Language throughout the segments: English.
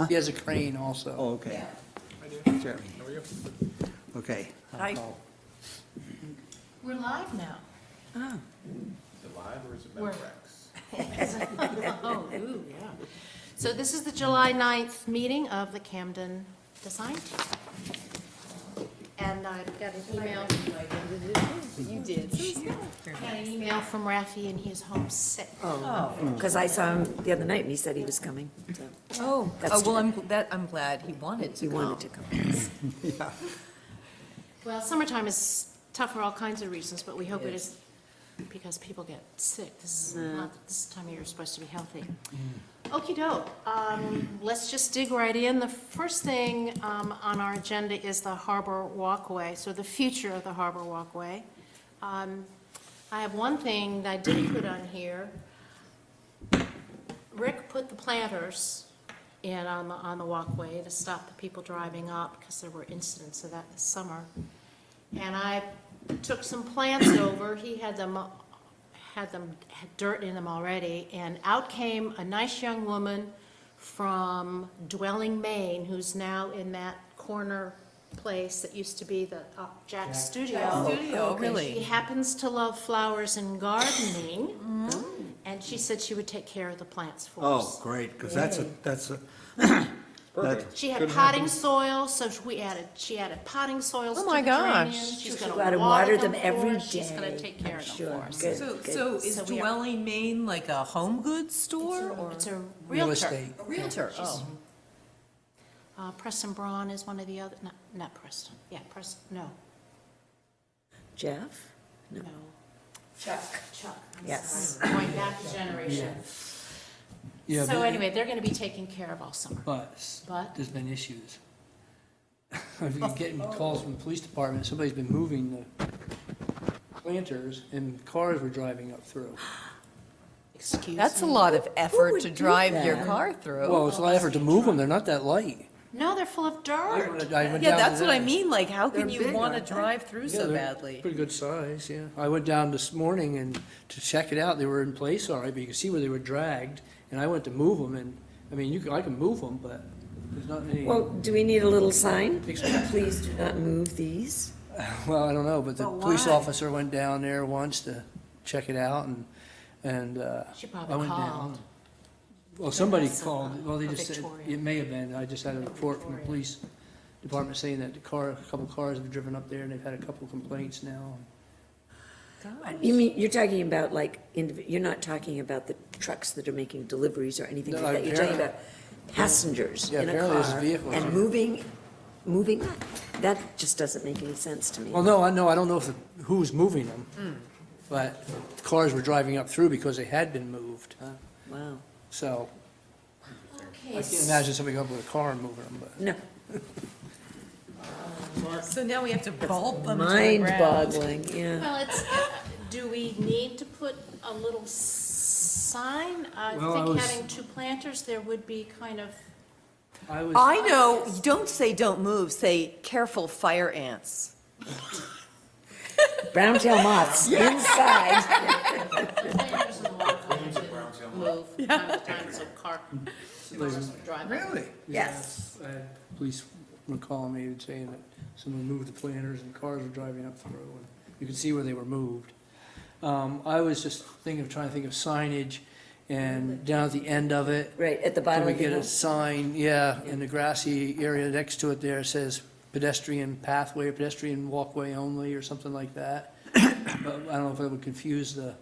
He has a crane also. Oh, okay. Sure. How are you? Okay. Hi. We're live now. Oh, Is it live or is it We're- Memorex? Oh, ooh, yeah. So this is the July 9th meeting of the Camden Design Team. And I got an email. you did. Got an email from Rafi, and he's homesick. Oh, Because I saw him the other night and he said he was coming, so oh, That's well, I'm glad he wanted to he wanted to come. come. Well, summertime is tough for all kinds of reasons, but we hope it Yes. is because people get sick. This is not this time of year you're supposed to be healthy. Okey doke. Let's just dig right in. The first thing on our agenda is the Harbor Walkway, so the future of the Harbor Walkway. I have one thing that I didn't put on here. Rick put the planters in on the walkway to stop the people driving up, because there were incidents of that this summer. And I took some plants over, he had dirt in them already, and out came a nice young woman from Dwelling, Maine, who's now in that corner place that used to be the Jack's Studio. Studio, She really? happens to love flowers and gardening, and she said she would take care of the plants for us. Oh, great, because that's a, that, She had potting soil, so she added potting soils Oh to my the gosh. drainage. She's Gotta gonna water water them them every for us. She's gonna day. take care of them Sure, for us. good. So is So we are- Dwelling, Maine like a home goods store or? It's a Real realtor. estate. A realtor, oh. Preston Braun is one of the other, not Preston, yeah, Preston, no, Jeff? no. Chuck. I'm Yes. sorry. Going back a generation. Yeah, So but- anyway, they're gonna be taken care of all summer. But But? there's been issues. I've been getting calls from the police department, somebody's been moving the planters and cars were driving up through. Excuse me. That's a lot of effort would to do drive your that? car through. Well, it's a lot of effort to move them, they're not that light. No, they're full of I dirt. went Yeah, down that's to what I them. mean, like, how can They're you big, want to aren't they? drive through Yeah, so they're badly? Pretty good size, yeah. I went down this morning and to check it out, they were in place all right, but you could see where they were dragged. And I went to move them and, I mean, I can move them, but there's not any. Well, do we need a little sign? Excuse- Please do not move these. Well, I don't know, but the But police why? officer went down there once to check it out and, She I probably went called. down. Well, somebody That's, called, well, they for just said, Victoria. it may have been, I just had a report from the Victoria. police department saying that a couple cars have driven up there and they've had a couple complaints now. You mean, you're talking about like, you're not talking about the trucks that are making deliveries or anything No, like that? You're talking apparently- about passengers Yeah, in a apparently there's car vehicles. and moving that? That just doesn't make any sense to me. Well, no, I don't know who was moving them, but cars were driving up through because they had been moved. Wow. So Okay, I can't imagine somebody going up with a car and moving them, but. No, So now we have to bolt them to the ground. mind-boggling, yeah. well, it's, do we need to put a little sign? I Well, I think was- having two planters, there would be kind of, I know, don't say don't move, say careful fire ants. Brown tail moths inside. planters in the walkway to move from time to time, so car, cars drive. really? Yes. I had police were calling me and saying that someone moved the planters and cars were driving up through, and you could see where they were moved. I was just trying to think of signage, and down at the end of it, Right, at the can bottom we of the get a hill. sign, yeah, in the grassy area next to it there, says pedestrian pathway, or pedestrian walkway only, or something like that. But I don't know if it would confuse the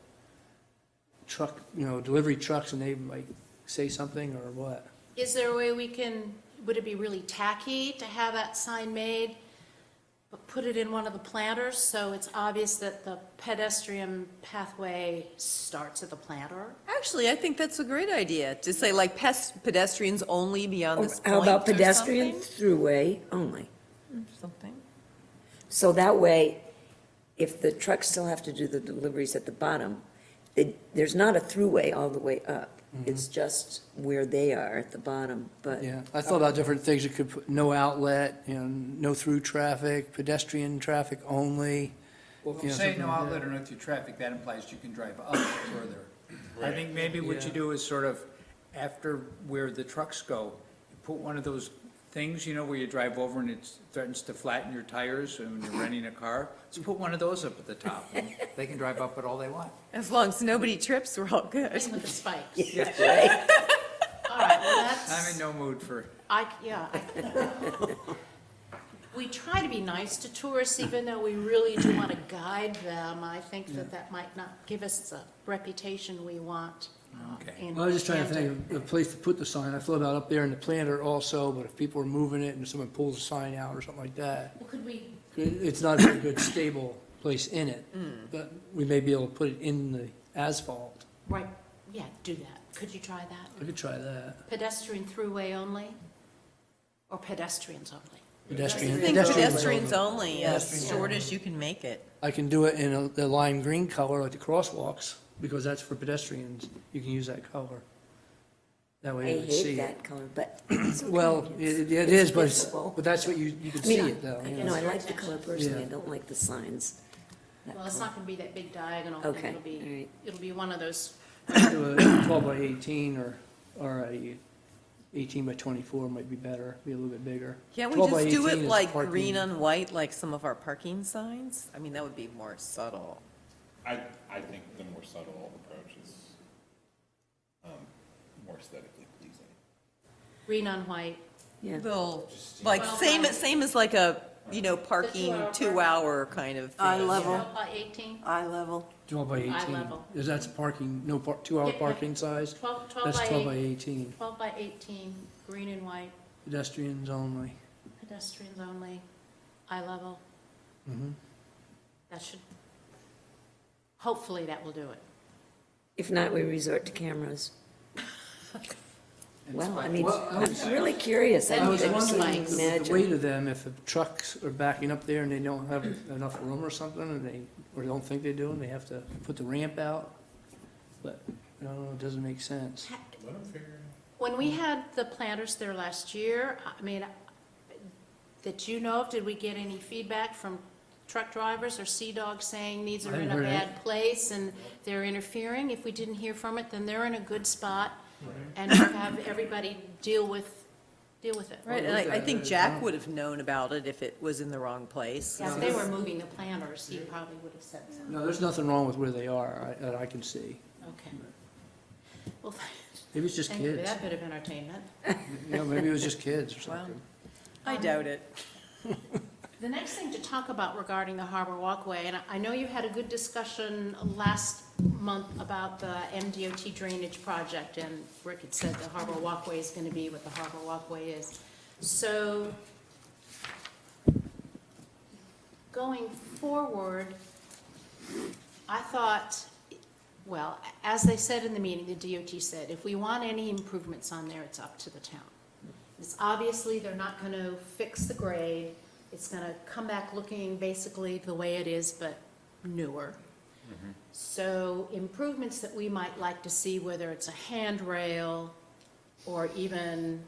truck, delivery trucks, and they might say something, or what. Is there a way we can, would it be really tacky to have that sign made, but put it in one of the planters, so it's obvious that the pedestrian pathway starts at the planter? Actually, I think that's a great idea, to say like pedestrians only beyond Or this point. How about or pedestrian something. throughway only? Something. So that way, if the trucks still have to do the deliveries at the bottom, there's not a throughway all the way up. It's just where they are at the bottom, but. Yeah, I thought about different things. It could put no outlet, no through traffic, pedestrian traffic only. Well, if Yeah, you say something no like outlet that. or no through traffic, that implies you can drive up further. I think maybe what you Yeah. do is sort of, after where the trucks go, put one of those things, you know, where you drive over and it threatens to flatten your tires when you're renting a car. Let's put one of those up at the top. And they can drive up it all they want. As long as nobody trips, we're all good. Same with the spikes. Right. All right, well, I'm that's, in no mood for, we try to be nice to tourists, even though we really do want to guide them. I think that that might not give us the reputation we want. Okay. in Well, I was just trying to Hampton. think of a place to put the sign. I thought about up there in the planter also, but if people are moving it and someone pulls the sign out or something like that, Well, could we, it's not a very good, stable place in it. But we may be able to put it in the asphalt. right, yeah, do that. Could you try that? I could try that. Pedestrian throughway only? Or pedestrians only? Pedestrian. I think pedestrians only, as Pedestrians short only. as you can make it. I can do it in the lime green color like the crosswalks, because that's for pedestrians. You can use that color. That I way you can hate see it. that color, but it's okay. Well, It's- it it's is, but, visible. but that's what you can I see mean, it though. I- you you know. know, I like the color personally, I Yeah. don't like the signs. That Well, it's color. not gonna be that big diagonal thing. Okay, It'll all be, right. it'll be one of those, Do a 12 by 18 or a 18 by 24 might be better, be a little bit bigger. Can't we 12 by just do 18 it is like parking. green on white, like some of our parking signs? I mean, that would be more subtle. I think the more subtle approach is more aesthetically pleasing. green on white. Yeah, They'll, like, Well, same as like a, you know, parking 2-hour 2-hour kind of thing. Eye level. 12 by 18? eye level. 12 by Eye 18. level. Is that parking, no 2-hour Yeah, yeah. parking size? 12 That's by 12 by 8, 18, 12 by 18, green and white, pedestrians only. pedestrians only, eye level. Mhm. That should, hopefully that will do it. If not, we resort to cameras. Well, I mean, Well, I was- I'm really curious. Then I was there's wondering spikes. the Imagine. weight of them, if the trucks are backing up there and they don't have enough room or something, or don't think they do, and they have to put the ramp out. But, I don't know, it doesn't make sense. Let them figure it out. When we had the planters there last year, I mean, that you know of, did we get any feedback from truck drivers or Sea-Dog saying these are I in haven't a heard bad place and they're interfering? If we didn't hear from it, then they're in a good spot and have everybody deal with it. Right, and I think Jack would have known about it if it was in the wrong place. Yeah, if they were moving the planters, he probably would have said something. No, there's nothing wrong with where they are, that I can see. Okay. Well, Maybe it's just thank you for kids. that bit of entertainment. You know, maybe it was just kids or Wow. something. I doubt it. The next thing to talk about regarding the Harbor Walkway, and I know you had a good discussion last month about the MDOT drainage project, and Rick had said the Harbor Walkway is gonna be what the Harbor Walkway is. So, going forward, I thought, well, as they said in the meeting, the DOT said, if we want any improvements on there, it's up to the town. It's obviously, they're not gonna fix the grade, it's gonna come back looking basically the way it is, but newer. So improvements that we might like to see, whether it's a handrail or even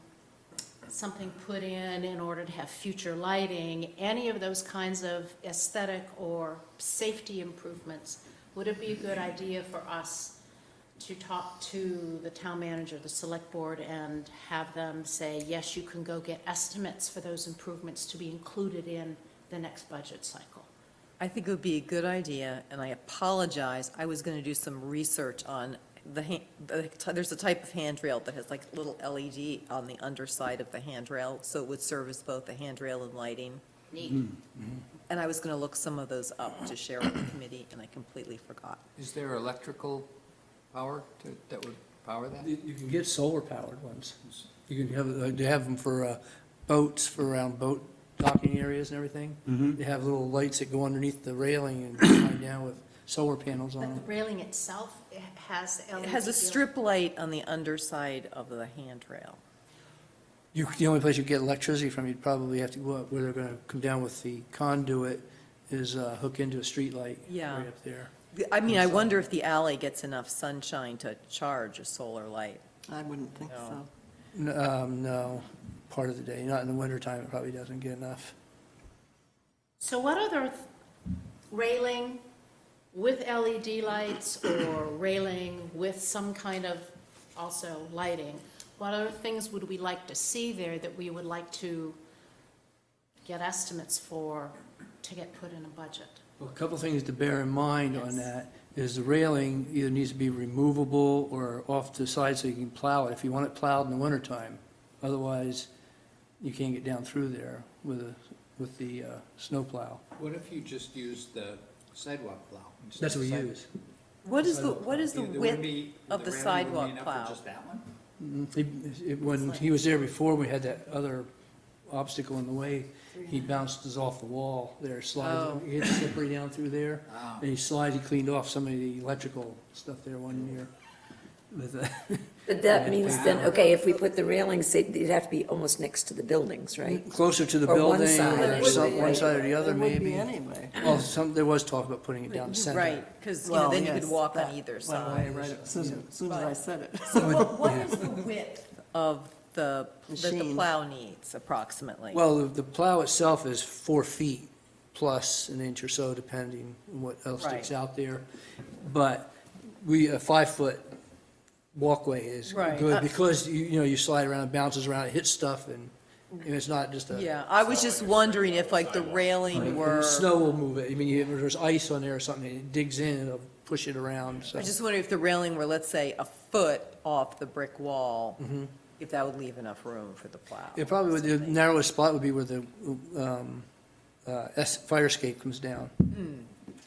something put in order to have future lighting, any of those kinds of aesthetic or safety improvements, would it be a good idea for us to talk to the town manager, the select board, and have them say, yes, you can go get estimates for those improvements to be included in the next budget cycle? I think it would be a good idea, and I apologize, I was gonna do some research on there's a type of handrail that has like little LED on the underside of the handrail, so it would serve as both a handrail and lighting. Neat. And I was gonna look some of those up to share with the committee, and I completely forgot. is there electrical power that would power that? You can get solar-powered ones. You can have, they have them for boats, for around boat docking areas and everything. They have little lights that go underneath the railing and shine down with solar panels on But the them. railing itself has the LED. It has a deal. strip light on the underside of the handrail. The only place you get electricity from, you'd probably have to go up where they're gonna come down with the conduit, is hook into a street light Yeah. right up there. I mean, I wonder if the alley gets enough sunshine to charge a solar light. I wouldn't think No. so. No, part of the day, not in the wintertime, it probably doesn't get enough. So what other railing with LED lights or railing with some kind of also lighting, what other things would we like to see there that we would like to get estimates for to get put in a budget? Well, a couple things to bear in mind on Yes. that is the railing either needs to be removable or off to the side so you can plow it, if you want it plowed in the wintertime. Otherwise, you can't get down through there with the snow plow. What if you just use the sidewalk plow? instead That's of what we sidewalk? use. What is the There wouldn't width be- of the railing wouldn't be sidewalk enough for plow? Just that one? When he was there before, we had that other obstacle in the way. He bounced us off the wall there, slides, Oh. he hit slippery down through there. Oh. And he cleaned off some of the electrical stuff there one year. With, But that means then, okay, if we put the railings, they'd have to be almost next to the buildings, right? closer to the Or one building, side, or it would some, be, one right? side or the other, It would be maybe. anyway. Well, there was talk about putting it down the center. Right, because, Well, then you yes, could walk on that either went side. away right as soon as I said it. So what is the width of that the Machine. plow needs approximately? Well, the plow itself is 4 feet plus an inch or so, depending on what else sticks Right. out there. But a 5-foot walkway is Right. good, because you slide around, it bounces around, it hits stuff, and it's not just a. Yeah, I was just wondering if like the railing And were, Snow will move it. I mean, if there's ice on there or something, it digs in, it'll push it around, so. I just wonder if the railing were, let's say, a foot off the brick wall, if that would leave enough room for the plow. It probably would, the narrowest spot would be where the fire escape comes down.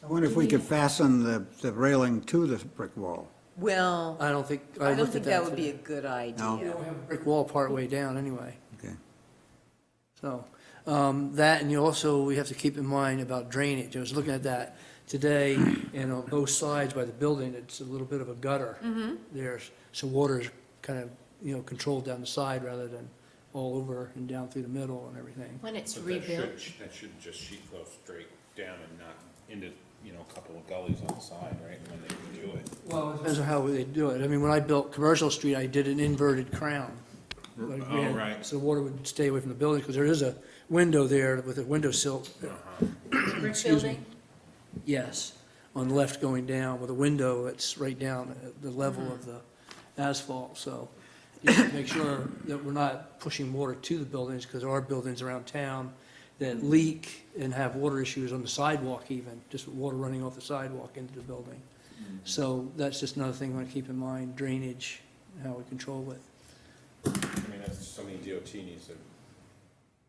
I wonder if we could fasten the railing to the brick wall. Well, I don't think, I don't looked think at that would be a today. good No. idea. We have a brick wall part way down anyway. Okay. So, that, and we have to keep in mind about drainage. I was looking at that today, and on both sides by the building, it's a little bit of a gutter. There's, so water's kind of, controlled down the side rather than all over and down through the middle and everything. When it's But rebuilt? that shouldn't just sheet flow straight down and not into, a couple of gullies on the side, right, when they do it. Well, it depends on how they do it. I mean, when I built Commercial Street, I did an inverted crown. Like, we Oh, had- right. So water would stay away from the building, because there is a window there with a windowsill. Brick Excuse me. building? Yes, on the left going down, with a window that's right down at the level of the asphalt, so just to make sure that we're not pushing water to the buildings, because there are buildings around town that leak and have water issues on the sidewalk even, just with water running off the sidewalk into the building. So that's just another thing we want to keep in mind, drainage, how we control it. I mean, that's something DOT needs to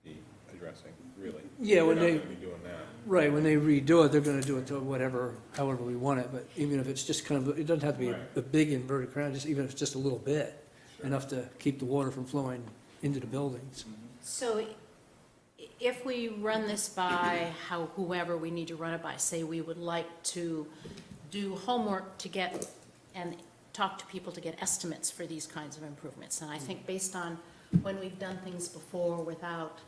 be addressing, really. Yeah, when We're not they- gonna be doing that. Right, when they redo it, they're gonna do it to however we want it, but even if it's just kind of, it doesn't have to be Right. a big inverted crown, just even if it's just a little bit, enough to keep the water from flowing into the buildings. So if we run this by whoever we need to run it by, say we would like to do homework to get, and talk to people to get estimates for these kinds of improvements. And I think based on when we've done things before without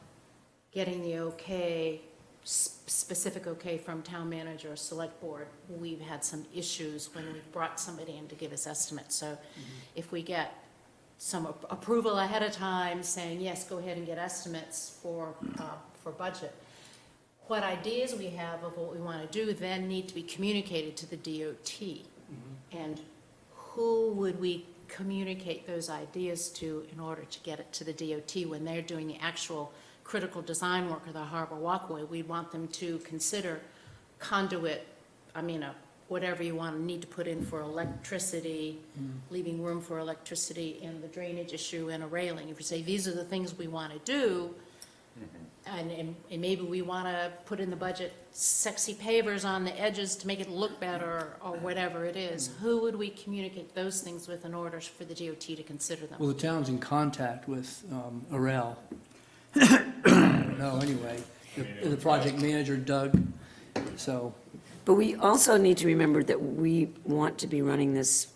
getting the okay, specific okay from town manager or select board, we've had some issues when we've brought somebody in to give us estimates. So if we get some approval ahead of time saying, yes, go ahead and get estimates for budget, what ideas we have of what we want to do then need to be communicated to the DOT. And who would we communicate those ideas to in order to get it to the DOT when they're doing the actual critical design work of the harbor walkway? We'd want them to consider conduit, whatever you need to put in for electricity, leaving room for electricity, and the drainage issue and a railing. If you say, these are the things we want to do, and maybe we want to put in the budget sexy pavers on the edges to make it look better, or whatever it is, who would we communicate those things with in order for the DOT to consider them? Well, the town's in contact with Arel. No, anyway, the project manager Doug, so, But we also need to remember that we want to be running this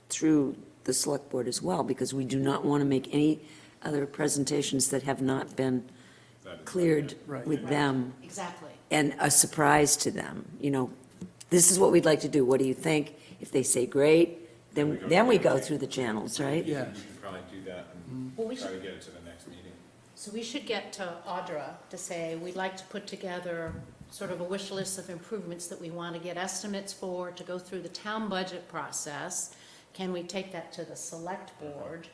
through the select board as well, because we do not want to make any other presentations that have not been cleared Right. with them Exactly. and a surprise to them. This is what we'd like to do. What do you think? If they say great, then we go through the channels, right? yeah. You can probably do that Well, we and try should- to get it to the next meeting. So we should get to Audra to say, we'd like to put together sort of a wish list of improvements that we want to get estimates for, to go through the town budget process. Can we take that to the select board?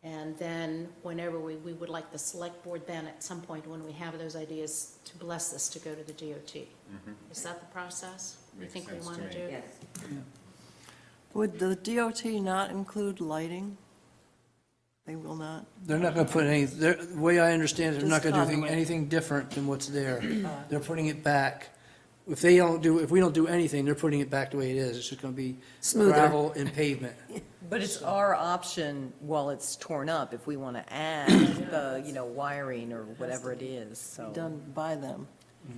And then whenever we would like the select board then, at some point when we have those ideas, to bless this to go to the DOT. Is that the process you Makes think we sense to want to me. do? Yes. Would the DOT not include lighting? They will not? They're not gonna put any, the way I understand it, they're not Just gonna do conduit. anything different than what's there. They're putting it back. If we don't do anything, they're putting it back the way it is. It's just gonna be Smoother. gravel and pavement. But it's our option while it's torn up, if we want to add the, wiring or whatever it is, so. Done by them.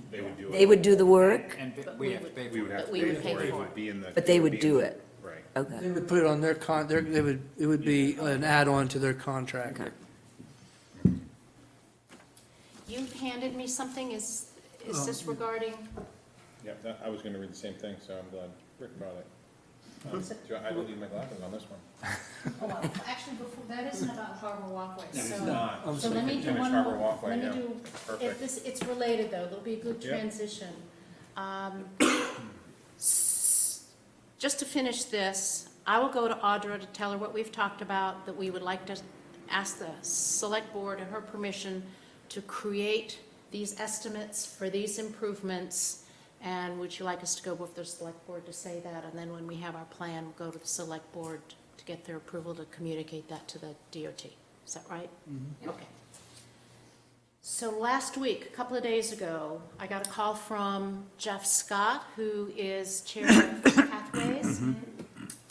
They would do it. They would do the work, And we have to pay We for would it. have to we pay would pay for it, it for would it. be in the. but they it would be do in the- it. Right. Okay. They would put it on their it would be an add-on to their contract. Okay. You handed me something, is this regarding, Yeah, I was gonna read the same thing, so I'm glad Rick brought it. I didn't leave my glasses on this one. actually, before, that isn't about Harbor Walkway, so. not. So let me do Image one Harbor more, Walkway, let me yeah. do, Perfect. it's related though, there'll be a good Yep. transition. Just to finish this, I will go to Audra to tell her what we've talked about, that we would like to ask the select board and her permission to create these estimates for these improvements. And would you like us to go with the select board to say that? And then when we have our plan, we'll go to the select board to get their approval to communicate that to the DOT. Is that right? Okay. So last week, a couple of days ago, I got a call from Jeff Scott, who is chair of Pathways.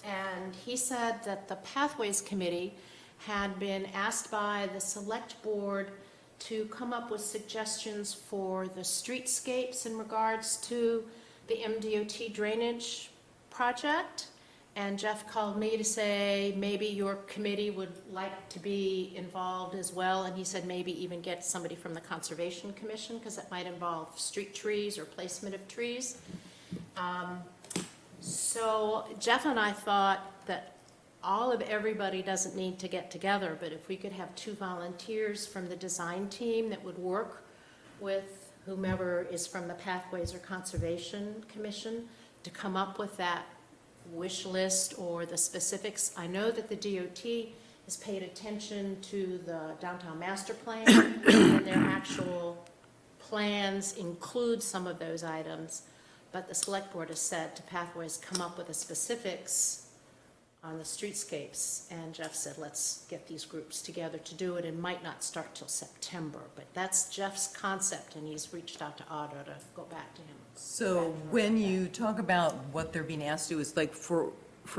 And he said that the Pathways Committee had been asked by the select board to come up with suggestions for the streetscapes in regards to the MDOT drainage project. And Jeff called me to say, maybe your committee would like to be involved as well. And he said maybe even get somebody from the Conservation Commission, because it might involve street trees or placement of trees. So Jeff and I thought that everybody doesn't need to get together, but if we could have 2 volunteers from the design team that would work with whomever is from the Pathways or Conservation Commission to come up with that wish list or the specifics. I know that the DOT has paid attention to the downtown master plan, and their actual plans include some of those items, but the select board has said to Pathways, come up with the specifics on the streetscapes, and Jeff said, let's get these groups together to do it. It might not start till September, but that's Jeff's concept, and he's reached out to Audra to go back to him. So when you talk about what they're being asked to do, is like, for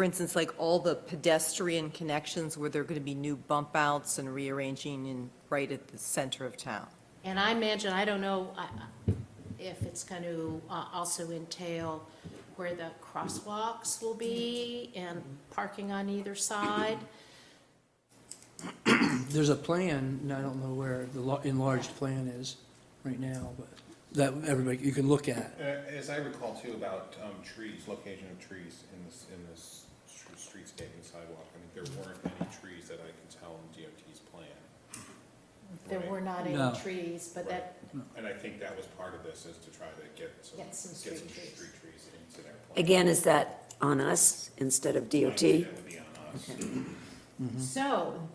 instance, like all the pedestrian connections where there are going to be new bump outs and rearranging in, right at the center of town. And I imagine, I don't know if it's going to also entail where the crosswalks will be and parking on either side. There's a plan, and I don't know where the enlarged plan is right now, but that everybody, you can look at. As I recall too about trees, location of trees in this streetscape and sidewalk, I mean, there weren't any trees that I can tell in DOT's plan. There were not No. any trees, but that, And I think that was part of this, is to try to get some Get some street street trees. trees into their plan. Again, is that on us instead of DOT? That would be on us. so,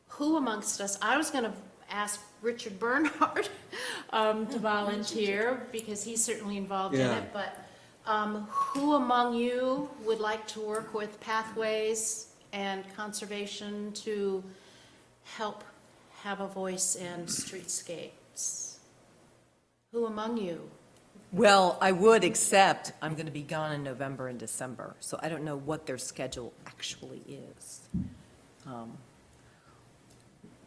who amongst us, I was gonna ask Richard Bernhardt to volunteer, because he's certainly involved in Yeah. it, but who among you would like to work with Pathways and Conservation to help have a voice in streetscapes? Who among you? Well, I would, except I'm going to be gone in November and December, so I don't know what their schedule actually is.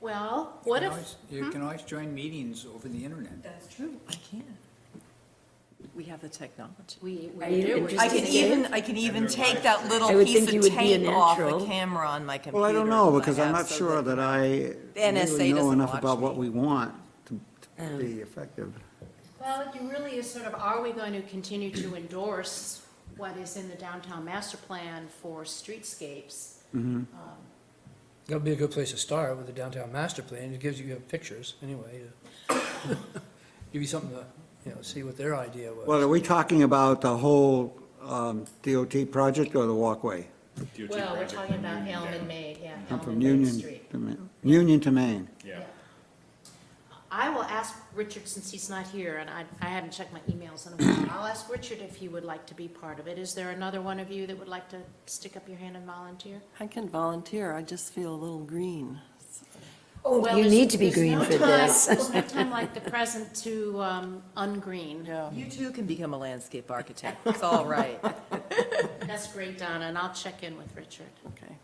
Well, what You if, can always- You can always join meetings over the internet. That's true. I can. We have the technology. we Are you do. interested? I can even take that little I would piece think you of would be a tape off the natural. camera on my computer. Well, I don't know, that because I'm have not so sure that I NSA really know doesn't enough watch about me. what we want to be effective. Well, it really is sort of, are we going to continue to endorse what is in the downtown master plan for streetscapes? That'd be a good place to start with the downtown master plan. It gives you pictures anyway. Give you something to, see what their idea was. Well, are we talking about the whole DOT project or the walkway? DOT Well, we're project talking from about Union Elm down. and Main, yeah, Come Elm from and Main Union Street. to Union to Maine. Yeah. I will ask Richard, since he's not here, and I haven't checked my emails in a while, I'll ask Richard if he would like to be part of it. Is there another one of you that would like to stick up your hand and volunteer? I can volunteer, I just feel a little green. Oh, Well, you there's- need to be there's green no for time- this. There's no time like the present to ungreen. Yeah. You too can become a landscape architect. It's all right. That's great, Donna, and I'll check in with Richard. Okay.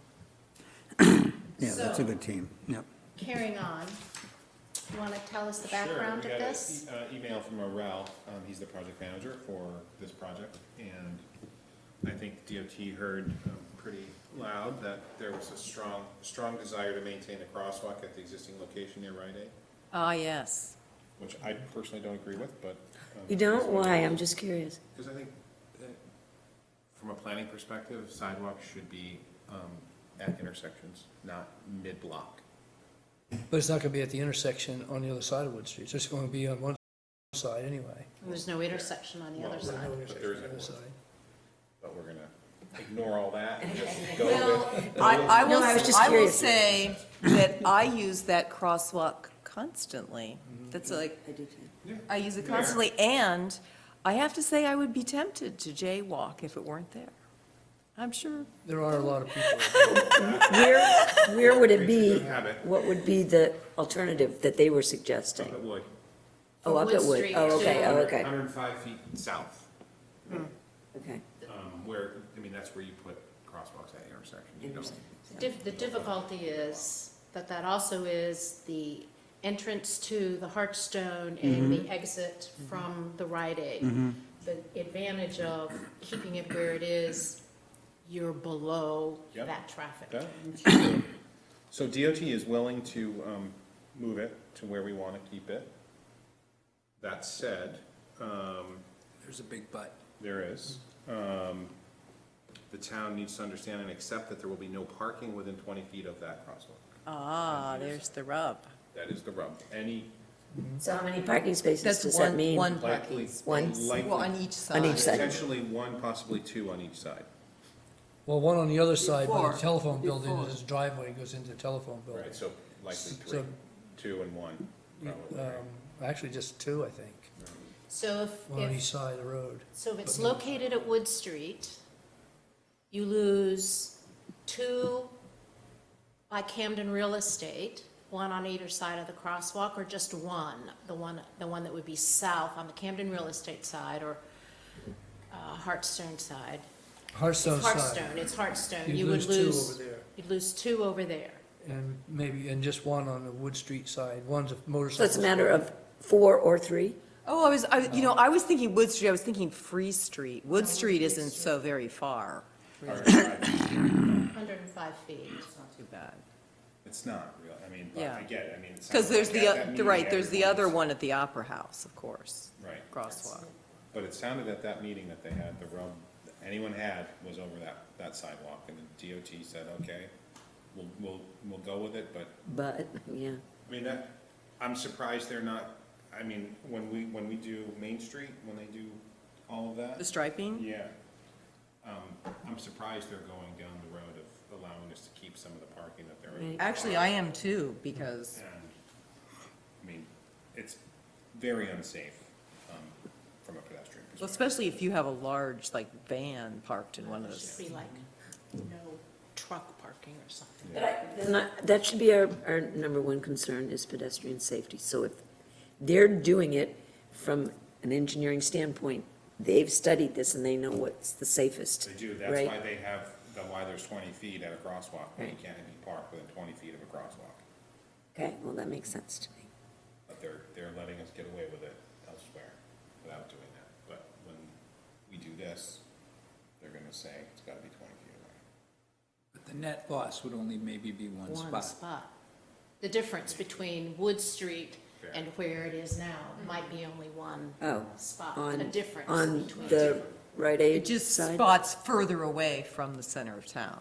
Yeah, that's a So- good team, yep. Carrying on, you want to tell us the background of this? Sure, we got an email from Ralph, he's the project manager for this project, and I think DOT heard pretty loud that there was a strong desire to maintain a crosswalk at the existing location near Rite Aid, Ah, yes. which I personally don't agree with, but. You don't? Why? I'm just curious. Because I think that from a planning perspective, sidewalks should be at intersections, not mid-block. But it's not gonna be at the intersection on the other side of Wood Street, it's just gonna be on one side anyway. There's no intersection on the other Well, side. No But intersection there on the other is side. But we're gonna ignore all that and just go Well, with. I will, No, I was just I will curious. say that I use that crosswalk constantly. That's like, I do too. I use it constantly, and I have to say, I would be tempted to jaywalk if it weren't there. I'm sure. There are a lot of people. Where would it be? Good habit. What would be the alternative that they were suggesting? Up at Wood. Oh, up Wood at Wood. Street Oh, okay, to- oh, okay, 105 feet south, okay. where, I mean, that's where you put crosswalks at intersections. You don't. The difficulty is that also is the entrance to the Hearthstone and the exit from the Rite Aid. The advantage of keeping it where it is, you're below Yep. that traffic. Yeah. So DOT is willing to move it to where we want to keep it. That said, There's a big but. there is. The town needs to understand and accept that there will be no parking within 20 feet of that crosswalk. Ah, there's the rub. That is the rub. Any So how many parking spaces That's does that mean? one likely, parking space. One. Well, on likely, each side. each side. potentially one, possibly two on each side. Well, one on the other side by Before- the telephone building, before. there's a driveway goes into the telephone building. Right, so likely three, So, two and one, probably. right? Actually, just two, I think, So one on each if, side of the road. so if it's located at Wood Street, you lose two by Camden Real Estate, one on either side of the crosswalk, or just one? The one that would be south on the Camden Real Estate side, or Hearthstone side? Hearthstone side. Hearthstone, it's Hearthstone. You'd You would lose two over there, You'd lose two over there. and just one on the Wood Street side, one's a motorcycle. So it's a matter of 4 or 3? Oh, I was thinking Wood Street, I was thinking Free Street. Wood Street isn't so very far. All right, 105 feet. It's not too bad. It's not real, I mean, but Yeah. I get it, I mean. it Because sounds there's like the, at that meeting, right, there's the other everyone's- one at the Opera House, of course, Right, crosswalk. but it sounded at that meeting that they had, the rub, anyone had was over that sidewalk, and the DOT said, okay, we'll go with it, but, But, yeah. I mean, that, I'm surprised they're not, I mean, when we do Main Street, when they do all of that. The striping? Yeah. I'm surprised they're going down the road of allowing us to keep some of the parking that they're in. Right. Actually, I am too, because, And, I mean, it's very unsafe, from a pedestrian well, perspective. especially if you have a large, like, van parked in one of It those. should be like no truck parking or something. That should be our number one concern is pedestrian safety. So if they're doing it from an engineering standpoint, they've studied this and they know what's the safest. They do, that's right? why they have, why there's 20 feet at a crosswalk, but you Right. can't be parked within 20 feet of a crosswalk. Okay, well, that makes sense to me. But they're letting us get away with it elsewhere without doing that. But when we do this, they're gonna say it's gotta be 20 feet away. But the net loss would only maybe be one One spot. spot. The difference between Wood Street Fair. and where it is now might be only one Oh, spot, on, a difference on between the two. Rite It Aid just side? spots further away from the center of town.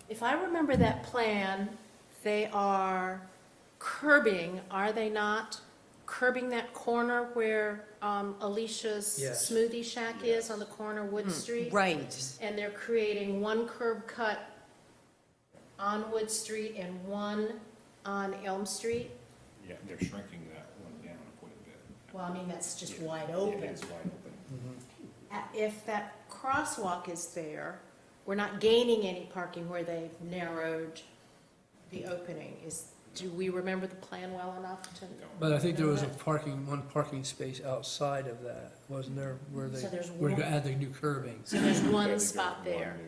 If I remember that plan, they are curbing, are they not? curbing that corner where Alicia's Yes. Smoothie Shack is on the corner of Wood Street. Right. And they're creating one curb cut on Wood Street and one on Elm Street. Yeah, they're shrinking that one down quite a bit. Well, I mean, that's just Yeah. wide Yeah, open. it's wide open. If that crosswalk is there, we're not gaining any parking where they've narrowed the opening. Do we remember the plan well enough to? But I think there know was that? one parking space outside of that, wasn't there, where they, So there's were gonna one- add the new curbing? So there's one spot there.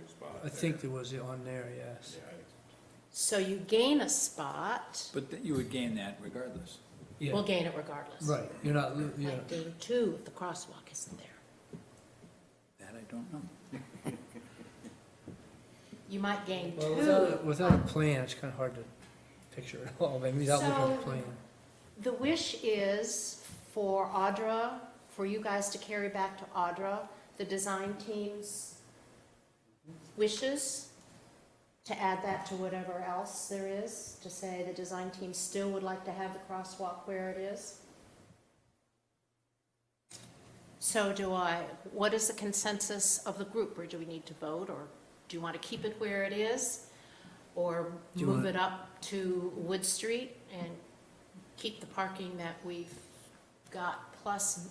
I think there was on there, yes. So you gain a spot, But you would gain that regardless. Yeah, we'll gain it regardless. right, you're not, yeah. Might gain two if the crosswalk isn't there. That I don't know. You might gain Well, two. without a plan, it's kind of hard to picture it all, I mean, without looking at the So- plan. The wish is for Audra, for you guys to carry back to Audra, the design team's wishes, to add that to whatever else there is, to say the design team still would like to have the crosswalk where it is. So what is the consensus of the group, or do we need to vote, or do you want to keep it where it is? Or Do you move want- it up to Wood Street and keep the parking that we've got, plus,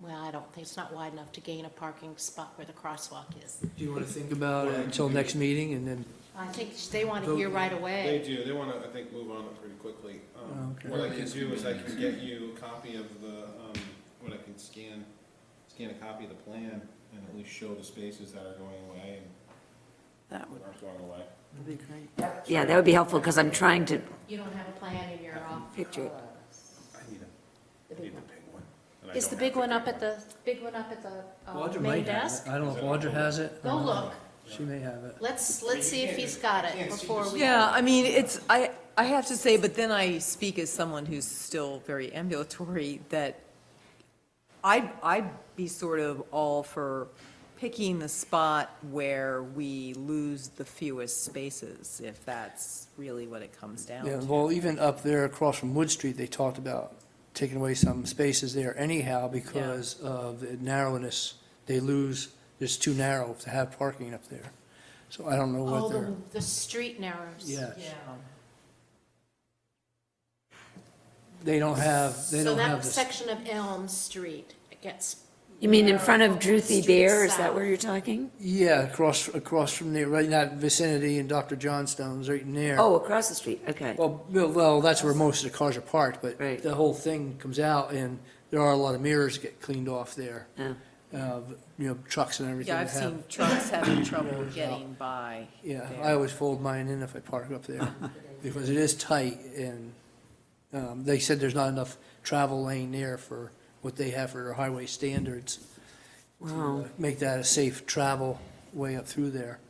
well, I don't think, it's not wide enough to gain a parking spot where the crosswalk is. Do you want to think about it until next meeting, and then, I think they want to hear right They away. do, they wanna, I think, move on it pretty quickly. Okay. What I can do is I can get you a copy of the, what I can scan a copy of the plan and at least show the spaces that are going away and That would aren't going away. be great. Yeah, that would be helpful, because I'm trying to You don't have a plan in your office? picture it. I need The a, big need the one. big one. and I Is don't the have big one up big at the, big one up at the Audra main might have desk? it, I don't know if Audra has it. Go look. She may have it. Let's see if he's got it before we. Yeah, I mean, I have to say, but then I speak as someone who's still very ambulatory, that I'd be sort of all for picking the spot where we lose the fewest spaces, if that's really what it comes down Yeah, to. well, even up there across from Wood Street, they talked about taking away some spaces there anyhow because of the narrowness. They lose, it's too narrow to have parking up there. So I don't know Oh, what they're, the street narrows. yes. Yeah. They don't have So the. that section of Elm Street, it gets. You mean in front of narrowed Druthy street Bear, is that south. where you're talking? Yeah, across from there, right in that vicinity, and Dr. Johnstone's right in there. Oh, across the street, okay. Well, that's where most of the cars are parked, but Right. the whole thing comes out, and there are a lot of mirrors get cleaned off there. Yeah. Trucks and everything Yeah, I've that have. seen trucks having trouble getting by. Yeah, there. I always fold mine in if I park up there, because it is tight, and they said there's not enough travel lane there for what they have for their highway standards. To Wow. make that a safe travel way up through there.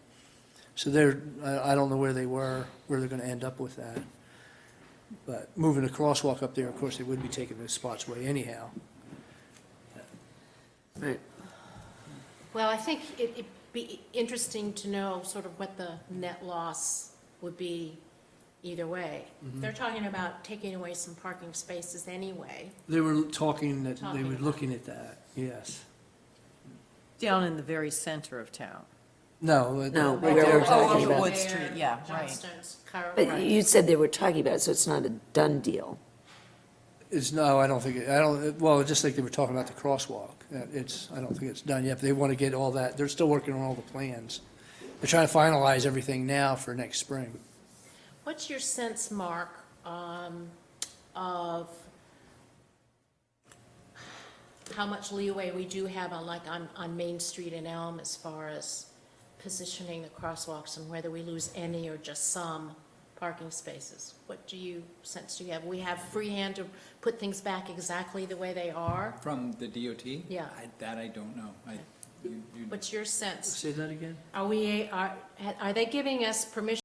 So I don't know where they're gonna end up with that. But moving the crosswalk up there, of course, they would be taking the spots away anyhow. Right. Well, I think it'd be interesting to know sort of what the net loss would be either way. They're talking about taking away some parking spaces anyway. They were talking that they Talking were about- looking at that, yes. Down in the very center of town. No. No, right where there. we're talking Oh, about. Wood Street, yeah, right. Johnstone's car, But right. you said they were talking about it, so it's not a done deal. No, I don't think, well, just like they were talking about the crosswalk, I don't think it's done yet, but they want to get all that, they're still working on all the plans. They're trying to finalize everything now for next spring. What's your sense, Mark, of how much leeway we do have on Main Street and Elm as far as positioning the crosswalks and whether we lose any or just some parking spaces? What do you sense do you have? We have free hand to put things back exactly the way they are? From the DOT? Yeah. That I don't know. You- What's your sense? Say that again? Are they giving us permission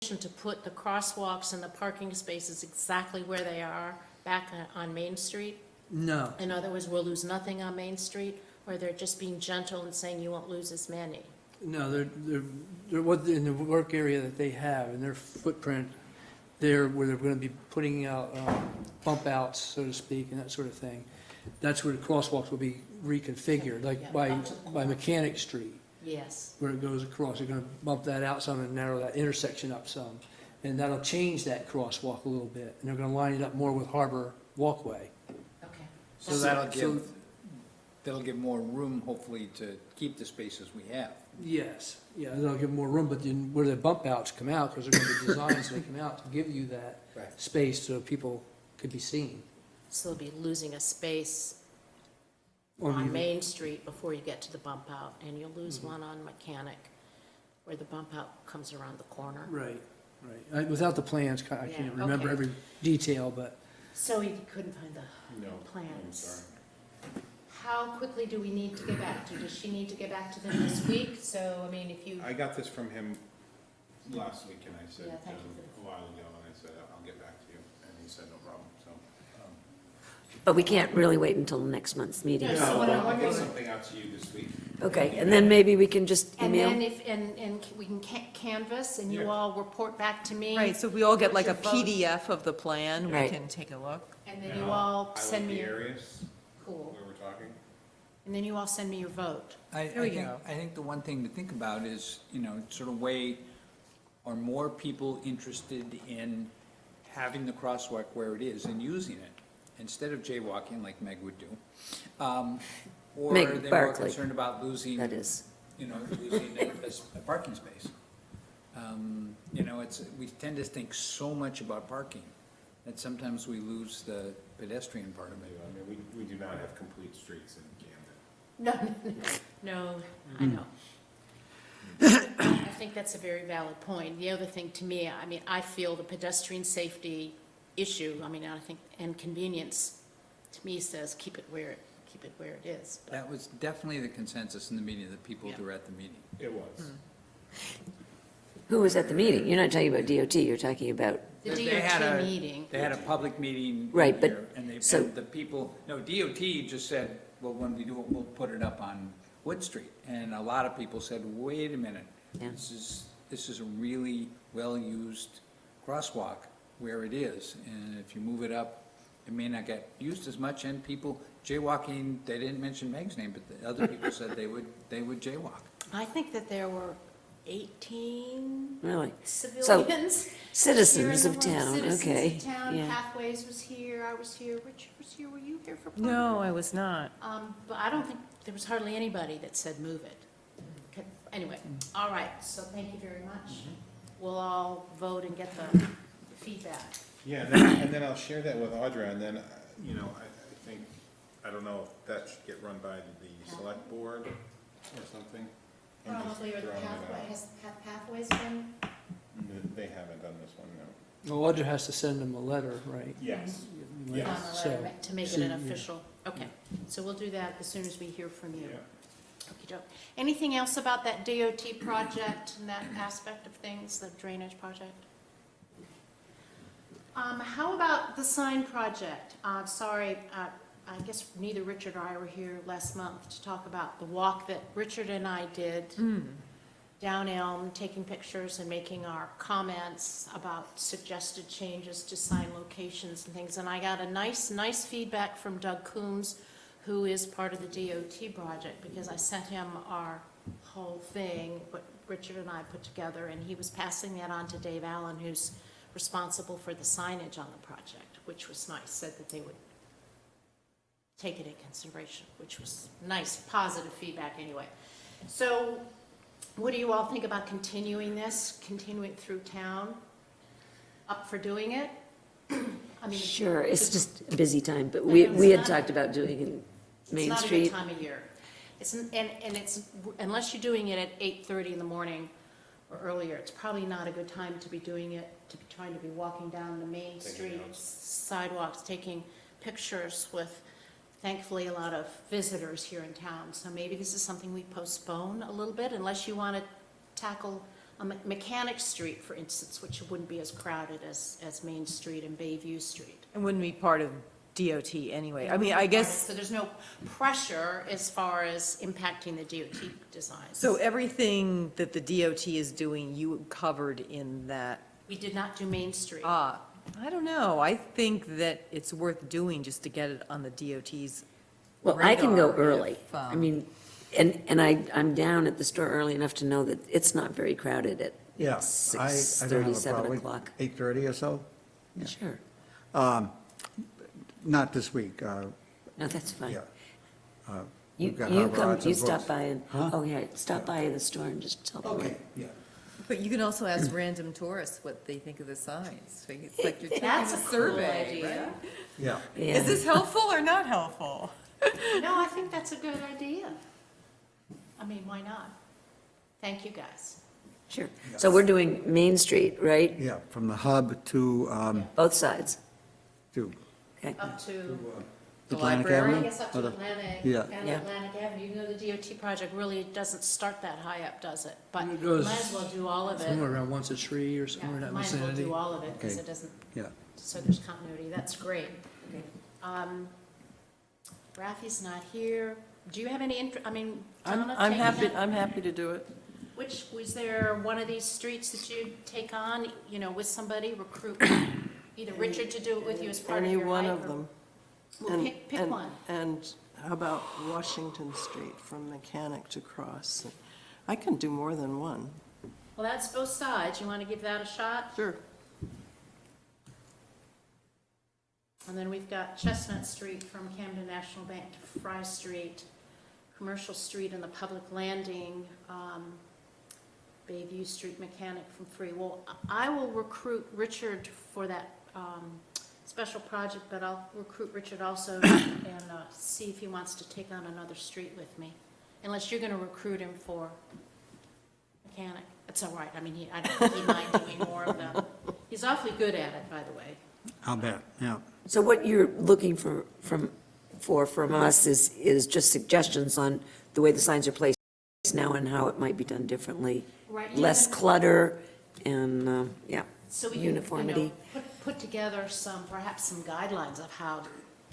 to put the crosswalks and the parking spaces exactly where they are back on Main Street? No. In other words, we'll lose nothing on Main Street, or they're just being gentle and saying you won't lose as many? No, they're what, in the work area that they have, and their footprint, there where they're gonna be putting out bump outs, so to speak, and that sort of thing. That's where the crosswalks will be reconfigured, like Yeah, by, up to the corner. by Mechanic Street, Yes. where it goes across. They're gonna bump that out some and narrow that intersection up some. And that'll change that crosswalk a little bit, and they're gonna line it up more with Harbor Walkway. Okay. So that'll give more room, hopefully, to keep the spaces we have. Yes, yeah, that'll give more room, but then where the bump outs come out, because they're gonna be designed so they come out to give you that Right. space so people could be seen. So they'll be losing a space Or on even- Main Street before you get to the bump out, and you'll lose one on Mechanic, where the bump out comes around the corner. Right, right. Without the plans, I Yeah, can't remember okay. every detail, but So you couldn't find the No, plans. I'm sorry. How quickly do we need to get back to? Does she need to get back to them this week? So, I mean, if you, I got this from him last week, and I said, Yeah, thank you for a while ago, and I said, I'll get back to you, and he said, no problem, so. But we can't really wait until next month's meeting. Yeah, so what I I'll wonder get is- something out to you this week. Okay, and then maybe we can just and then email? if, and we can canvas, and you Yeah. all report back to me. Right, so we all get like a What's your vote? PDF of the plan, we Right. can take a look. And then And you all send me the your, areas cool. where we're talking. And then you all send me your vote. There we go. I think the one thing to think about is, sort of weigh, are more people interested in having the crosswalk where it is and using it, instead of jaywalking like Meg would do? Or Meg are they more Barclay. concerned about losing, That is. losing a parking space? We tend to think so much about parking that sometimes we lose the pedestrian part of it. I mean, we do not have complete streets in Camden. No, I know. I think that's a very valid point. The other thing to me, I mean, I feel the pedestrian safety issue, I mean, I think, and convenience, to me, says keep it where it is. But That was definitely the consensus in the meeting, the people who were at the meeting. It was. Who was at the meeting? You're not talking about DOT, you're talking about, The They had DOT a- meeting, They had a public meeting. Right, but- here, And they, so- and the people, no, DOT just said, well, when we do it, we'll put it up on Wood Street. And a lot of people said, wait a minute, Yeah. this is a really well-used crosswalk where it is. And if you move it up, it may not get used as much, and people jaywalking, they didn't mention Meg's name, but the other people said they would jaywalk. I think that there were 18 really? civilians. Citizens here of in the room. town, Citizens okay. of town, Yeah. Pathways was here, I was here, Richard was here, were you here for? part of No, it? I was not. But I don't think, there was hardly anybody that said move it. Okay, anyway, all right, so thank you very much. We'll all vote and get the feedback. Yeah, and then I'll share that with Audra, and then, I think, I don't know if that should get run by the select board or something. I'm just Probably, or the throwing it pathway, out. have Pathways been? They haven't done this one, no. well, Audra has to send them a letter, right? Yes. On Yes. the So- letter to make it so, an yeah. official, okay, so we'll do that as soon as we hear from you. Yeah. Okey-doke. Anything else about that DOT project and that aspect of things, the drainage project? How about the sign project? Sorry, I guess neither Richard or I were here last month to talk about the walk that Richard and I did down Elm, taking pictures and making our comments about suggested changes to sign locations and things. And I got a nice feedback from Doug Coombs, who is part of the DOT project, because I sent him our whole thing, what Richard and I put together, and he was passing that on to Dave Allen, who's responsible for the signage on the project, which was nice, said that they would take it in consideration, which was nice, positive feedback anyway. So what do you all think about continuing it through town? Up for doing it? I mean, Sure, it's just a busy time, but I we know, we it's had not- talked about doing it in Main It's not a Street. good time of year. And it's, unless you're doing it at 8:30 in the morning or earlier, it's probably not a good time to be doing it, to be trying to be walking down the main Taking street notes. sidewalks, taking pictures with, thankfully, a lot of visitors here in town. So maybe this is something we postpone a little bit, unless you want to tackle Mechanic Street, for instance, which wouldn't be as crowded as Main Street and Bayview Street. It wouldn't be part of DOT anyway. I mean, I guess, So there's no pressure as far as impacting the DOT designs. so everything that the DOT is doing, you covered in that We did not do Main Street. I don't know. I think that it's worth doing just to get it on the DOT's Well, I can go radar early. if, I mean, and I'm down at the store early enough to know that it's not very crowded at Yeah. 6:30, 7 o'clock. 8:30 or so? Yeah. Sure. Not this week, No, that's fine. yeah. You, We've got you Harbor come, Arts you and stop Brooks. by and, Huh? oh, yeah, stop by the store and just tell them. Okay, yeah. But you can also ask random tourists what they think of the signs. So it's like you're taking That's a a cool survey, idea. right? Yeah. Yeah. Is this helpful or not helpful? No, I think that's a good idea. I mean, why not? Thank you, guys. Sure. So we're doing Main Street, right? Yeah, from the hub to, Both sides, to okay? Up to, The Atlantic library? I Avenue? guess up Or to the- Atlantic, Yeah. and Yeah. Atlantic Avenue, even though the DOT project really doesn't start that high up, does it? But It you goes might as well do all of it. Somewhere around Once a Tree or Yeah, somewhere in that might as well vicinity. do all of it, because Okay. it doesn't, Yeah. so there's continuity, that's great. Rafi's not here. Do you have any I mean, Donna, I'm take happy, that? I'm happy to do it. Which, was there one of these streets that you'd take on, you know, with somebody, recruit either Richard to do it with you as part of Any your one hike, of or- them. Well, And- pick and- one. And how about Washington Street from Mechanic to Cross? I can do more than one. Well, that's both sides. You want to give that a shot? Sure. And then we've got Chestnut Street from Camden National Bank to Fry Street, Commercial Street and the Public Landing, Bayview Street Mechanic from Free. Well, I will recruit Richard for that special project, but I'll recruit Richard also and see if he wants to take on another street with me. Unless you're going to recruit him for Mechanic. That's all right. I mean, I don't think he mind doing more of them. He's awfully good at it, by the way. I'll bet, yeah. So what you're looking from us is just suggestions on the way the signs are placed now and how it might be done differently. Right, Less yeah. clutter and, yeah, So we can, uniformity. put together perhaps some guidelines of how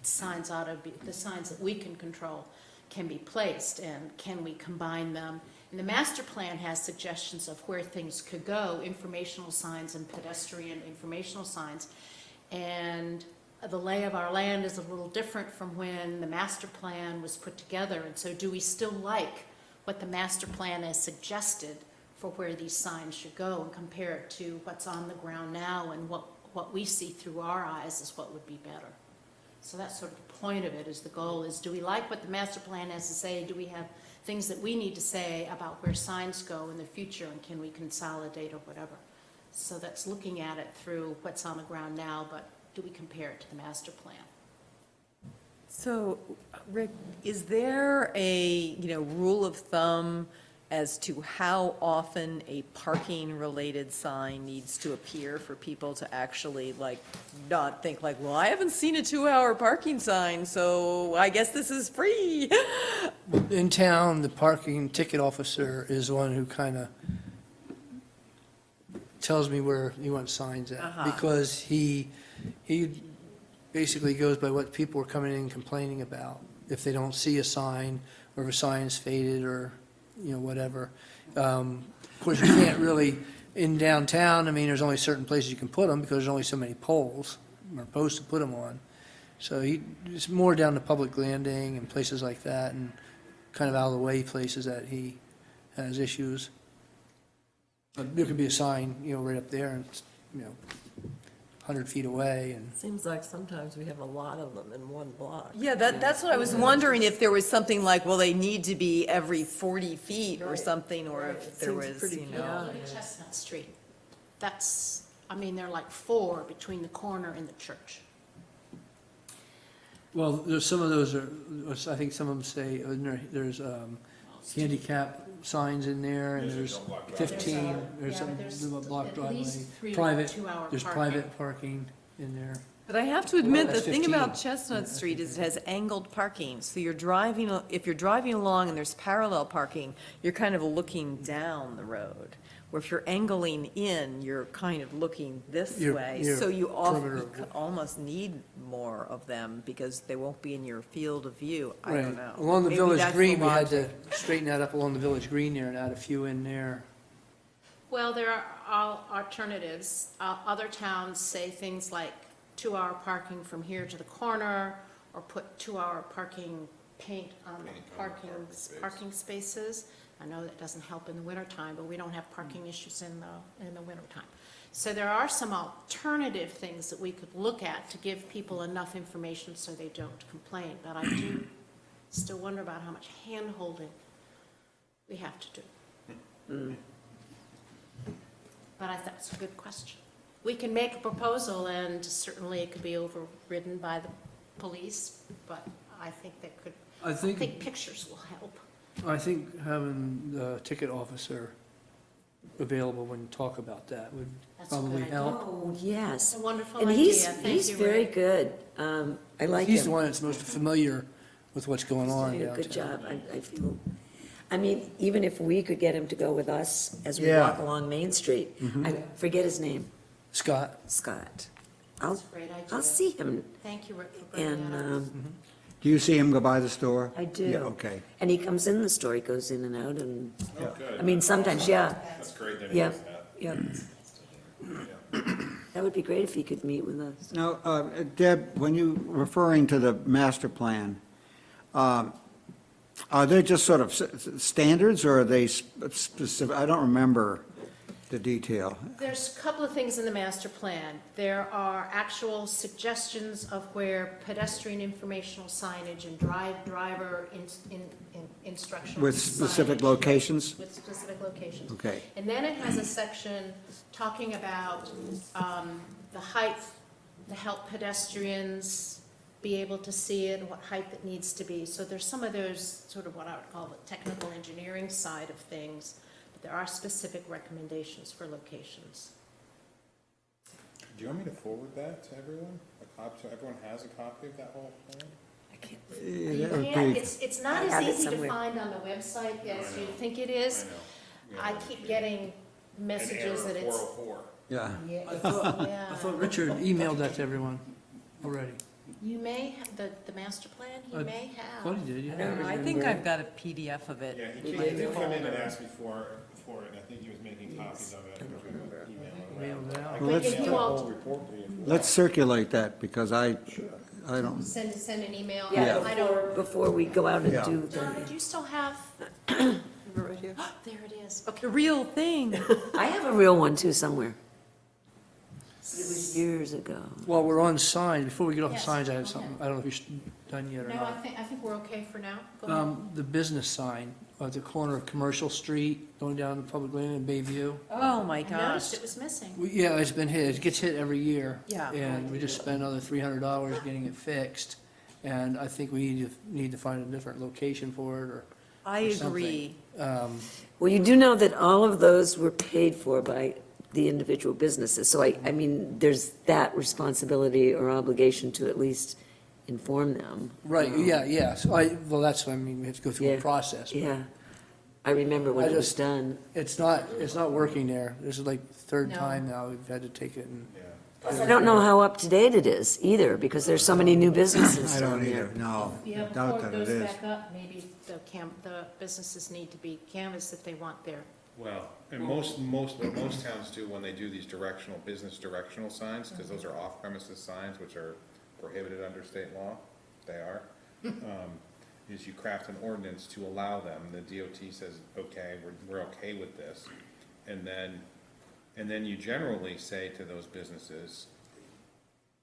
signs ought to be, the signs that we can control can be placed, and can we combine them? And the master plan has suggestions of where things could go, informational signs and pedestrian informational signs. And the lay of our land is a little different from when the master plan was put together, and so do we still like what the master plan has suggested for where these signs should go, and compare it to what's on the ground now, and what we see through our eyes is what would be better. So that's sort of the point of it, is the goal is, do we like what the master plan has to say? Do we have things that we need to say about where signs go in the future, and can we consolidate or whatever? So that's looking at it through what's on the ground now, but do we compare it to the master plan? So, Rick, is there a, rule of thumb as to how often a parking-related sign needs to appear for people to actually, not think well, I haven't seen a 2-hour parking sign, so I guess this is free? In town, the parking ticket officer is the one who kind of tells me where he wants signs at, because he basically goes by what people are coming in complaining about. If they don't see a sign, or if a sign's faded, or, whatever. Of course, you can't really, in downtown, I mean, there's only certain places you can put them, because there's only so many poles or posts to put them on. So it's more down to public landing and places like that, and kind of out of the way places that he has issues. But there could be a sign, right up there, and, 100 feet away, and Seems like sometimes we have a lot of them in one block. Yeah, that's what I was wondering, if there was something they need to be every 40 feet or Right. something, or if there Seems was, pretty chaotic. Look at Chestnut Street. That's, there are like 4 between the corner and the church. well, there's some of those are, I think some of them say, there's handicap signs in there, and there's 15, there's some block at least driveway, 3 private, 2-hour there's parking. private parking in there. But I have to admit, the That's thing about 15. Chestnut Street is it has angled parking. So if you're driving along and there's parallel parking, you're kind of looking down the road. Where if you're angling in, you're kind of looking this You're- way. you're So you perimeter of- almost need more of them because they won't be in your field of view. I Right. don't know. Along the Maybe Village that's the Green, we had to logic. straighten that up along the Village Green there and add a few in there. Well, there are all alternatives. Other towns say things like 2-hour parking from here to the corner, or put 2-hour parking paint on the Paint on the parking spaces. I know that doesn't help in the wintertime, but we don't have parking issues in the wintertime. So there are some alternative things that we could look at to give people enough information so they don't complain. But I do still wonder about how much hand-holding we have to do. But I thought it's a good question. We can make a proposal, and certainly it could be overridden by the police, but I think that could, I I think, think pictures will help. I think having the ticket officer available when you talk about that would That's a good probably idea. help. Oh, yes. It's a wonderful And idea. he's Thank you, very Rick. good. I like him. He's the one that's most familiar with what's going on Doing a downtown. good job, I feel. I mean, even if we could get him to go with us as we Yeah. walk along Main Street, I forget his name, Scott, Scott. That's a great idea. I'll see him, Thank you, Rick, for bringing and, that up. Do you see him go by the store? I do. Yeah, okay. And he comes in the store, he goes in and out, and, Oh, good. I mean, sometimes, yeah, That's great that he yeah, does that. yeah. Yeah. That would be great if he could meet with us. Now, Deb, when you referring to the master plan, are they just sort of standards, or are they specific? I don't remember the detail. There's a couple of things in the master plan. There are actual suggestions of where pedestrian informational signage and driver instructional With specific signage- locations? With specific locations. Okay. And then it has a section talking about the height to help pedestrians be able to see it, and what height it needs to be. So there's some of those, sort of what I would call the technical engineering side of things, but there are specific recommendations for locations. Do you want me to forward that to everyone? A copy, so everyone has a copy of that whole plan? I can't, You Yeah, that would can't, be- it's not I have as it easy to somewhere. find on the website as I you know. think it is. Yeah, I keep getting messages that An error it's. 404. Yeah. Yeah, I thought yeah. Richard emailed that to everyone already. You may, have the master plan, he I may I thought have. he did, yeah. I think I've got a PDF of it. Yeah, he did come in and ask me for it, and I think he was making copies of it, which we would email it around. Mailed it out. I Well, can let's- If you email the all- whole report to you if you Let's circulate that, because I don't, Send an email. yeah, I don't. before we go out and Yeah. do Donna, the, do you still have, Right here. there it is. Okay. The real thing. I have a real one too somewhere. It was years ago. While we're on signs, before we get off the Yes, signs, I have go something, ahead. I don't know if you're done yet or No, not. I think we're okay for now. Go ahead. The business sign at the corner of Commercial Street, going down to Public Lane in Bayview. Oh, my I gosh. noticed it was missing. Yeah, it's been hit, it gets hit every year. Yeah. And we just spent another $300 getting it fixed. And I think we need to find a different location for it, or I or something. agree. Well, you do know that all of those were paid for by the individual businesses, so I mean, there's that responsibility or obligation to at least inform them. Right, yeah. So well, that's what I mean, we have to go through a Yeah. process. Yeah, I remember when I it was just- done. It's not working there. This is like the third No. time now we've had to take it and. Yeah. I don't know how up to date it is either, because there's so many new businesses I down don't there. either, no. Yeah, Doubt before that it it goes is. back up, maybe the businesses need to be canvassed if they want their. Well, and what most towns do when they do these business directional signs, because those are off-premises signs, which are prohibited under state law, they are, is you craft an ordinance to allow them, the DOT says, okay, we're okay with this. And then you generally say to those businesses,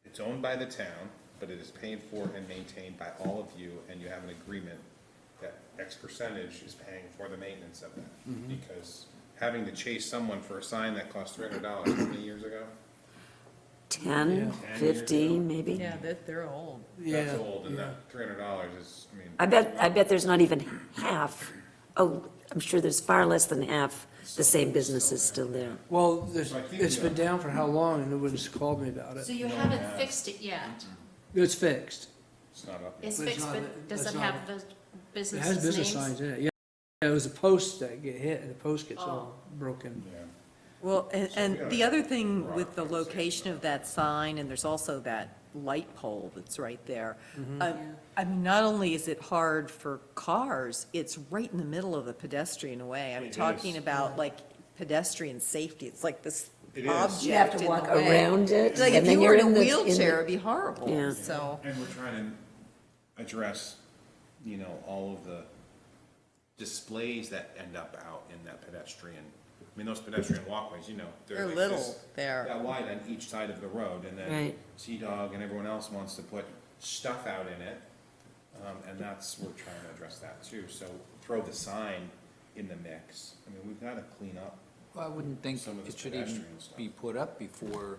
it's owned by the town, but it is paid for and maintained by all of you, and you have an agreement that X percentage is paying for the maintenance of that. Because having to chase someone for a sign that cost $300, how many years ago? 10, 15, maybe? Yeah, they're old. That's Yeah, old, and yeah. that $300 is, I mean. I bet there's not even half. Oh, I'm sure there's far less than half the same businesses still there. Well, I think it's been we- down for how long, and nobody's called me about So it. you haven't fixed it yet. It's fixed. It's not up yet. It's But it's fixed, not- but does it's it not- have the It businesses' has names? business signs in it, yeah. It was a post that get hit, and the post gets all broken. Yeah. Well, and gotta the other thing rock with the on the same location of that sign, and there's also that light pole that's right there. I mean, not only is it hard for cars, it's right in the middle of the pedestrian way. I'm It talking is. about like pedestrian safety. It's like this It is. object You have to in walk the way. around it, Like, if and then you you're were in a in the- wheelchair, it'd be horrible, Yeah. so. And we're trying to address, you know, all of the displays that end up out in that pedestrian. I mean, those pedestrian walkways, you know, They're like little this- there. That wide on each side of the road, and then Right. T-Dog and everyone else wants to put stuff out in it. And that's, we're trying to address that too, so throw the sign in the mix. I mean, we've gotta clean up. Well, I wouldn't think Some of it this should even pedestrian stuff. be put up before,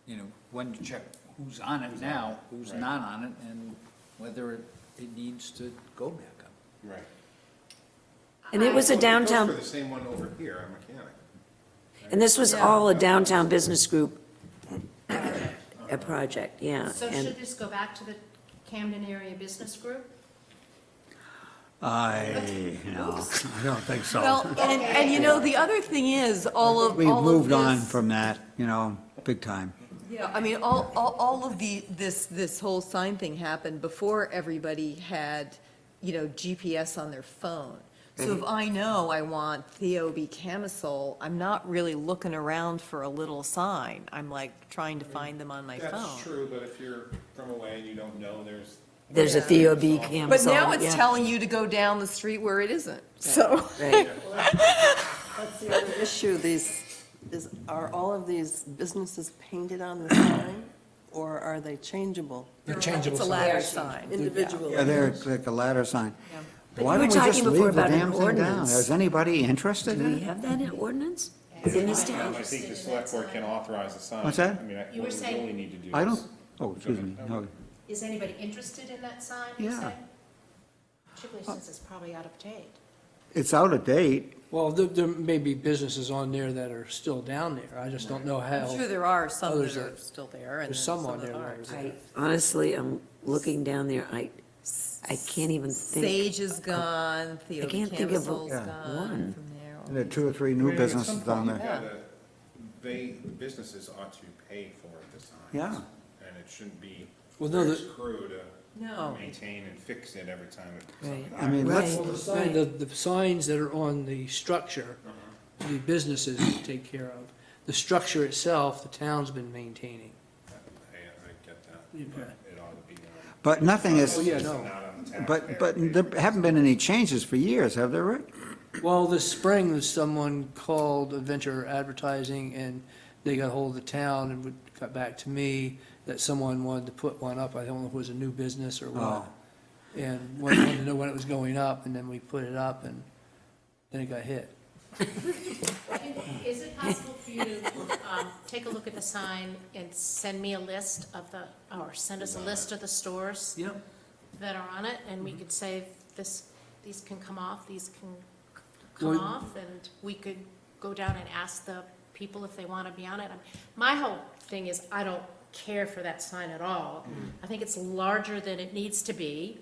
you know, when to check who's on it now, who's Right. not on it, and whether it needs to go back up. Right. And it was a It goes downtown, for the same one over here, on Mechanic. and this was Yeah. all a downtown business group, a project, yeah. So and- should this go back to the Camden Area Business Group? No, I don't think so. Well, and you know, the other thing is, all of We've moved on this- from that, you know, big time. Yeah, I mean, all of this whole sign thing happened before everybody had, you know, GPS on their phone. So if I know I want Theo B. Camisole, I'm not really looking around for a little sign. I'm like trying to find them on my phone. That's true, but if you're from away and you don't know, There's a Yeah. Theo B. Camisole. But now it's yeah. telling you to go down the street where it isn't, so. Right. That's the other issue, are all of these businesses painted on the sign, or are they changeable? They're changeable It's a signs. ladder sign. Individually? Yeah, they're like a ladder sign. But Why you were don't we just talking before leave the about an damn thing down? ordinance. Is anybody interested Do in we it? have that in ordinance? In this town? I think the select board can authorize a sign. What's that? I mean, You what were we saying- really need to do I don't, is- oh, excuse me, no. Is anybody interested in that sign, you Yeah. say? Particularly since it's probably out of date. It's out of date. Well, there may be businesses on there that are still down there. I just don't know I'm how. sure there are some Others that are are- still there and There's some some on that there that aren't. are- I honestly, I'm looking down there, I can't even think. Sage is gone, Theo I can't think of Camisole's Yeah. gone one. from there. There are 2 or 3 I new mean, at some businesses down point, there. yeah, the businesses ought to pay for the signs. Yeah. And it shouldn't be Well, no, their the- crew to No. maintain and fix it every time it. Right. something I mean, let's, Well, the sign, the signs that are on the structure, the businesses take care of. The structure itself, the town's been maintaining. I get that, Okay. but it ought to be. but nothing is, Oh, yeah, no. Not on the but taxpayer. there haven't been any changes for years, have there, Rick? Well, this spring, someone called Adventure Advertising, and they got hold of the town and got back to me that someone wanted to put one up. I don't know if it was a new business or what. Oh. And wanted to know when it was going up, and then we put it up, and then it got hit. Is it possible for you to take a look at the sign and send me a list of or send us a list of the stores Yep. that are on it? And we could say these can come off, these can come Well- off, and we could go down and ask the people if they want to be on it. My whole thing is, I don't care for that sign at all. I think it's larger than it needs to be.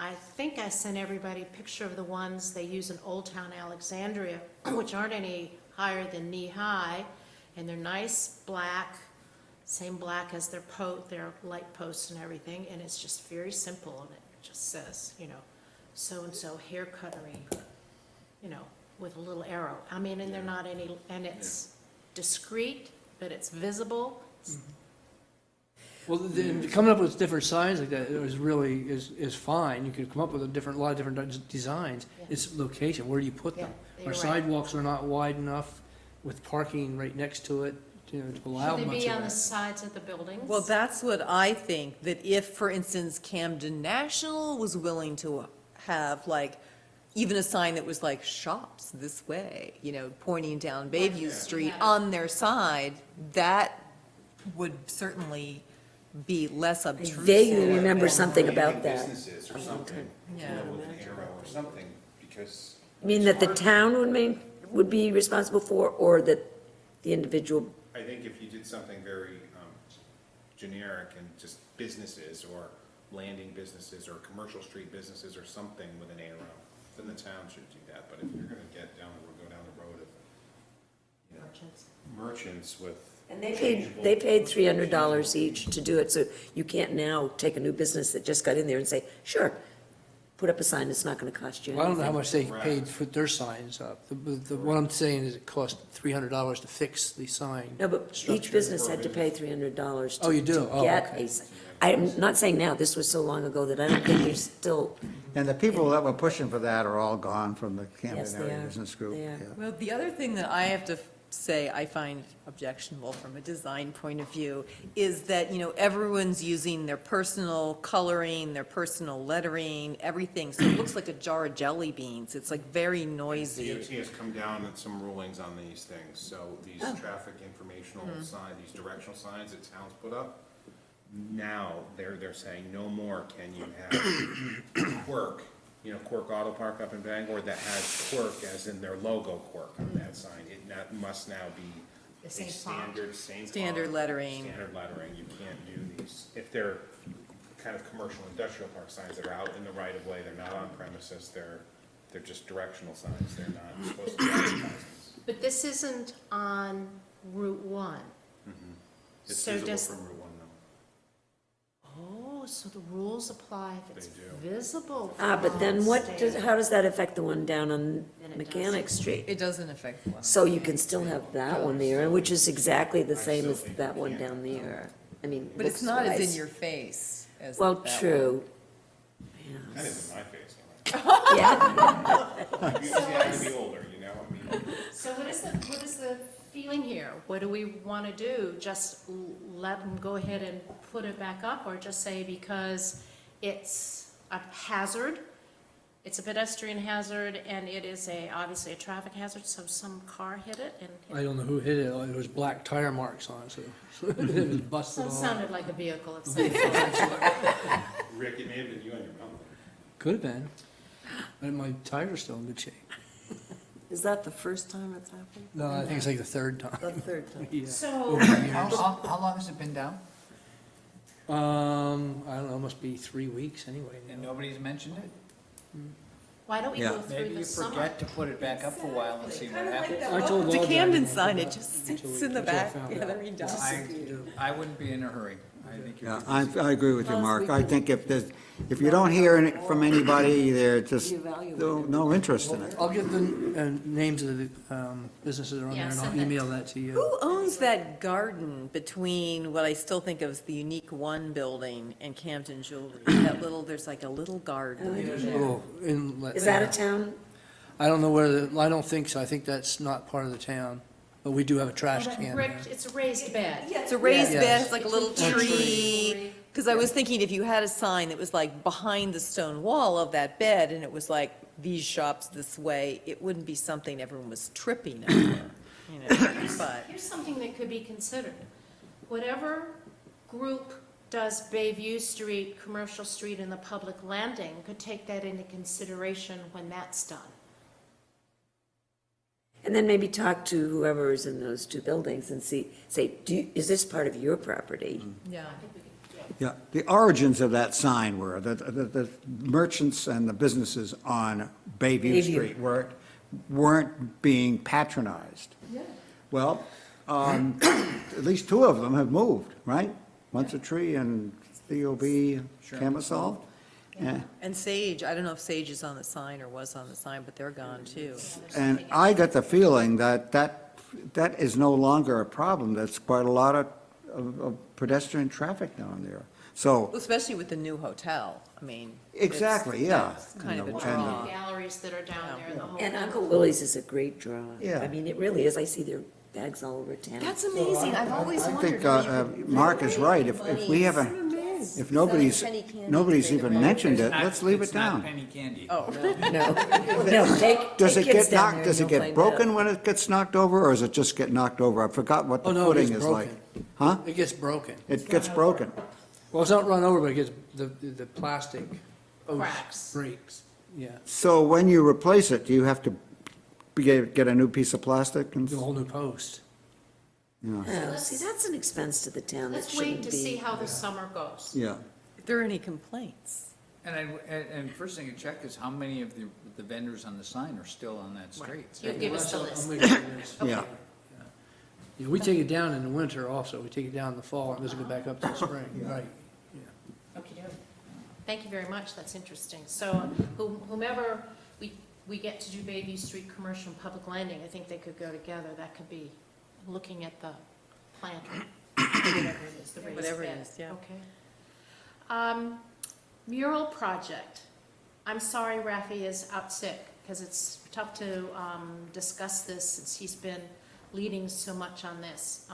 I think I sent everybody a picture of the ones they use in Old Town Alexandria, which aren't any higher than knee-high, and they're nice black, same black as their light posts and everything, and it's just very simple, and it just says, you know, so-and-so hair cuttery, you know, with a little arrow. I mean, and they're not any, and it's discreet, but it's visible. Well, coming up with different signs like that is fine. You could come up with a lot of different designs. Yeah. It's location, where do you put them? Yeah, you're Our right. sidewalks are not wide enough with parking right next to it, you know, to allow Should they much be of on the that. sides of the buildings? Well, that's what I think, that if, for instance, Camden National was willing to have like, even a sign that was like shops this way, you know, pointing down Bayview Street Yeah. on their side, that would certainly be less I obtrusive. vaguely remember Or something maybe about that. Businesses or something, you Yeah. know, with an arrow or something, because. You mean that the town would be responsible for, or that the individual? I think if you did something very generic and just businesses or landing businesses or commercial street businesses or something with an arrow, then the town should do that. But if you're gonna go down the road of, you know, merchants with. And they paid $300 each to do it, so you can't now take a new business that just got in there and say, sure, put up a sign that's not gonna cost you Well, I don't know how anything. much they paid to put their signs up. What I'm saying is it cost $300 to fix the sign. No, but each structure. business had to pay $300 to. Oh, you do? to Oh, get okay. a sign. I'm not saying now, this was so long ago that I don't think there's still, And the people that were pushing for that are all gone from the Camden Yes, they Area are. Business Group. They are. yeah. Well, the other thing that I have to say I find objectionable from a design point of view is that, everyone's using their personal coloring, their personal lettering, everything, so it looks like a jar of jelly beans. It's like very noisy. DOT has come down with some rulings on these things, so these traffic informational signs, these directional signs that towns put up, now they're saying no more can you have Quirk, Quirk Auto Park up in Bangor that has Quirk as in their logo Quirk on that sign. It must now be The a same font. same Standard font, lettering. Standard lettering, you can't do these, if they're kind of commercial industrial park signs that are out in the right of way, they're not on premises, they're just directional signs, they're not supposed to be advertisements. But this isn't on Route 1. It's So visible does- from Route 1 though. Oh, so the rules apply if it's They do. visible. but then from how does that affect the one down on Then it Mechanic Street? It doesn't affect the one. So you can still have that one there, which is exactly the same as that one down there. I mean, But it's not as in looks-wise. your face as Well, that one. true. That is in my face, anyway. Yeah, You see, I have to be older, I mean. So what is the feeling here? What do we want to do? Just let them go ahead and put it back up, or just say because it's a hazard, it's a pedestrian hazard, and it is obviously a traffic hazard, so some car hit it and I don't know who hit it. It was black tire marks on it, so it was busted so it all. sounded like a vehicle of some sort. Rick, it may have been you on your mountain. Could have been. But my tires are still in good shape. Is that the first time it's happened? No, I think it's like the third time. The third time? Yeah. So, How long has it been down? I don't know, must be 3 weeks anyway. And now. nobody's mentioned it? why don't we Yeah. go through Maybe the you summer? forget to put it back up for a while and see what happens. I told The Audra I Camden didn't sign, do it that just until sits we- in the until I back found out. gathering dust. I wouldn't be in a hurry. I think you're. Yeah, I agree with you, Mark. I think if you don't hear from anybody, there's just no interest in it. I'll get the names of the businesses that are on Yeah, there, and I'll send that. email that to you. Who owns that garden between what I still think of as the Unique One building and Camden Jewelry? That little, there's like a little garden. Little inlet is that a there. town? I don't know I don't think so. I think that's not part of the town, but we do have a trash But can Rick, there. it's a raised bed. It's a raised Yes. bed, it's like a little It's a tree. tree. Because I was thinking if you had a sign that was like behind the stone wall of that bed and it was like, these shops this way, it wouldn't be something everyone was tripping over, but. Here's something that could be considered. Whatever group does Bayview Street, Commercial Street, and the public landing could take that into consideration when that's done. And then maybe talk to whoever is in those two buildings and say, is this part of your property? Yeah. Yeah, the origins of that sign were that the merchants and the businesses on Bayview Bayview. Street weren't being patronized. Well, at least two of them have moved, right? Once a Tree and COB Camisole. Yeah. And Sage, I don't know if Sage is on the sign or was on the sign, but they're gone too. And I got the feeling that is no longer a problem. That's quite a lot of pedestrian traffic down there. So, Especially with the new hotel, I mean. exactly, yeah. It's kind of a And the- draw. Galleries that are down there, the whole. And Uncle Willie's is a great draw. Yeah. I mean, it really is. I see their bags all over town. That's amazing, I've always I wondered think how you could. Mark is right. If we haven't, if nobody's even mentioned it, let's leave it It's not down. penny candy. Oh, No, take Does it kids get down knocked, there does it and you'll get find broken out. when it gets knocked over, or does it just get knocked over? I forgot what the Oh, no, it footing gets is like. broken. Huh? It gets broken. It gets broken. Well, it's not run over, but it gets, the plastic Cracks. breaks, yeah. So when you replace it, do you have to get a new piece of plastic and, Do a whole new post. Oh, see, that's an expense to the town that Let's wait shouldn't to see be. how the summer goes. yeah. if there are any complaints. And first thing to check is how many of the vendors on the sign are still on that street. You give us the I'll list. make sure there's- Yeah. Yeah, we take it down in the winter also. We take it down in the fall. It doesn't go back up till spring, right. Okey-doke. thank you very much, that's interesting. So whomever we get to do Bayview Street commercial and public lending, I think they could go together. That could be looking at the plant, whatever it is, the raised Whatever it bed. is, yeah. Okay. Mural project. I'm sorry Rafi is out sick, because it's tough to discuss this since he's been leading so much on this.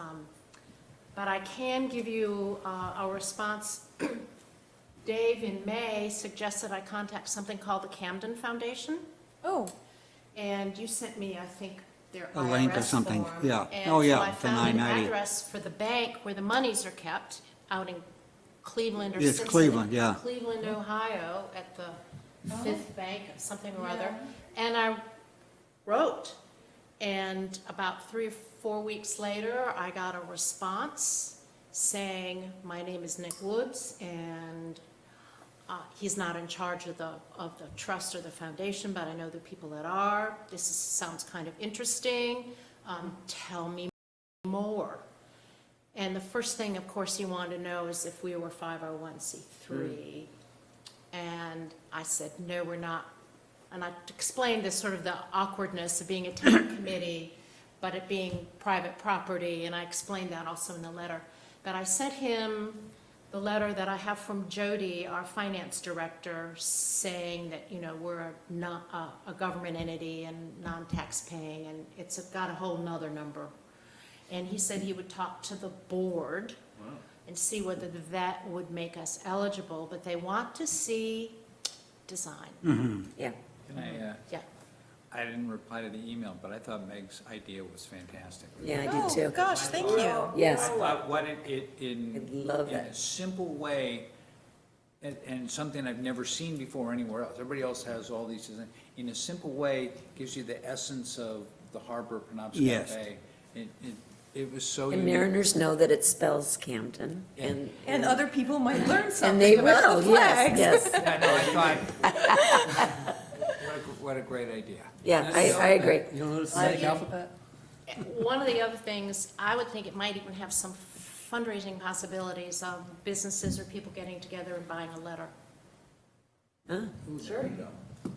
But I can give you a response. Dave in May suggested I contact something called the Camden Foundation, Oh, and you sent me, I think, their A link or IRS something, form. yeah. And Oh, yeah, so I the found an 990. address for the bank where the monies are kept out in Cleveland or It's Cincinnati. Cleveland, yeah. Cleveland, Ohio, at the Fifth Bank, something or other. And I wrote, and about 3 or 4 weeks later, I got a response saying, my name is Nick Woods, and he's not in charge of the trust or the foundation, but I know the people that are. Sounds kind of interesting. Tell me more. And the first thing, of course, he wanted to know is if we were 501c3. And I said, no, we're not. And I explained this sort of the awkwardness of being a town committee, but it being private property, and I explained that also in the letter. But I sent him the letter that I have from Jody, our finance director, saying that, you know, we're a government entity and non-tax paying, and it's got a whole nother number. And he said he would talk to the board and see whether that would make us eligible, but they want to see design. Yeah, Can I, Yeah. I didn't reply to the email, but I thought Meg's idea was fantastic. yeah, I oh, do too. gosh, thank you. Yes, I thought what I in love a that. simple way, and something I've never seen before anywhere else, everybody else has all these, in a simple way, gives you the essence of the harbor, Penobscot Yes. Bay. It was so And unique. mariners know that it spells Camden, and. And other people might learn And something they about the will, yes, flags. yes. Yeah, no, I thought, what a great idea. Yeah, I agree. You don't notice the Greek alphabet? One of the other things, I would think it might even have some fundraising possibilities of businesses or people getting together and buying a letter.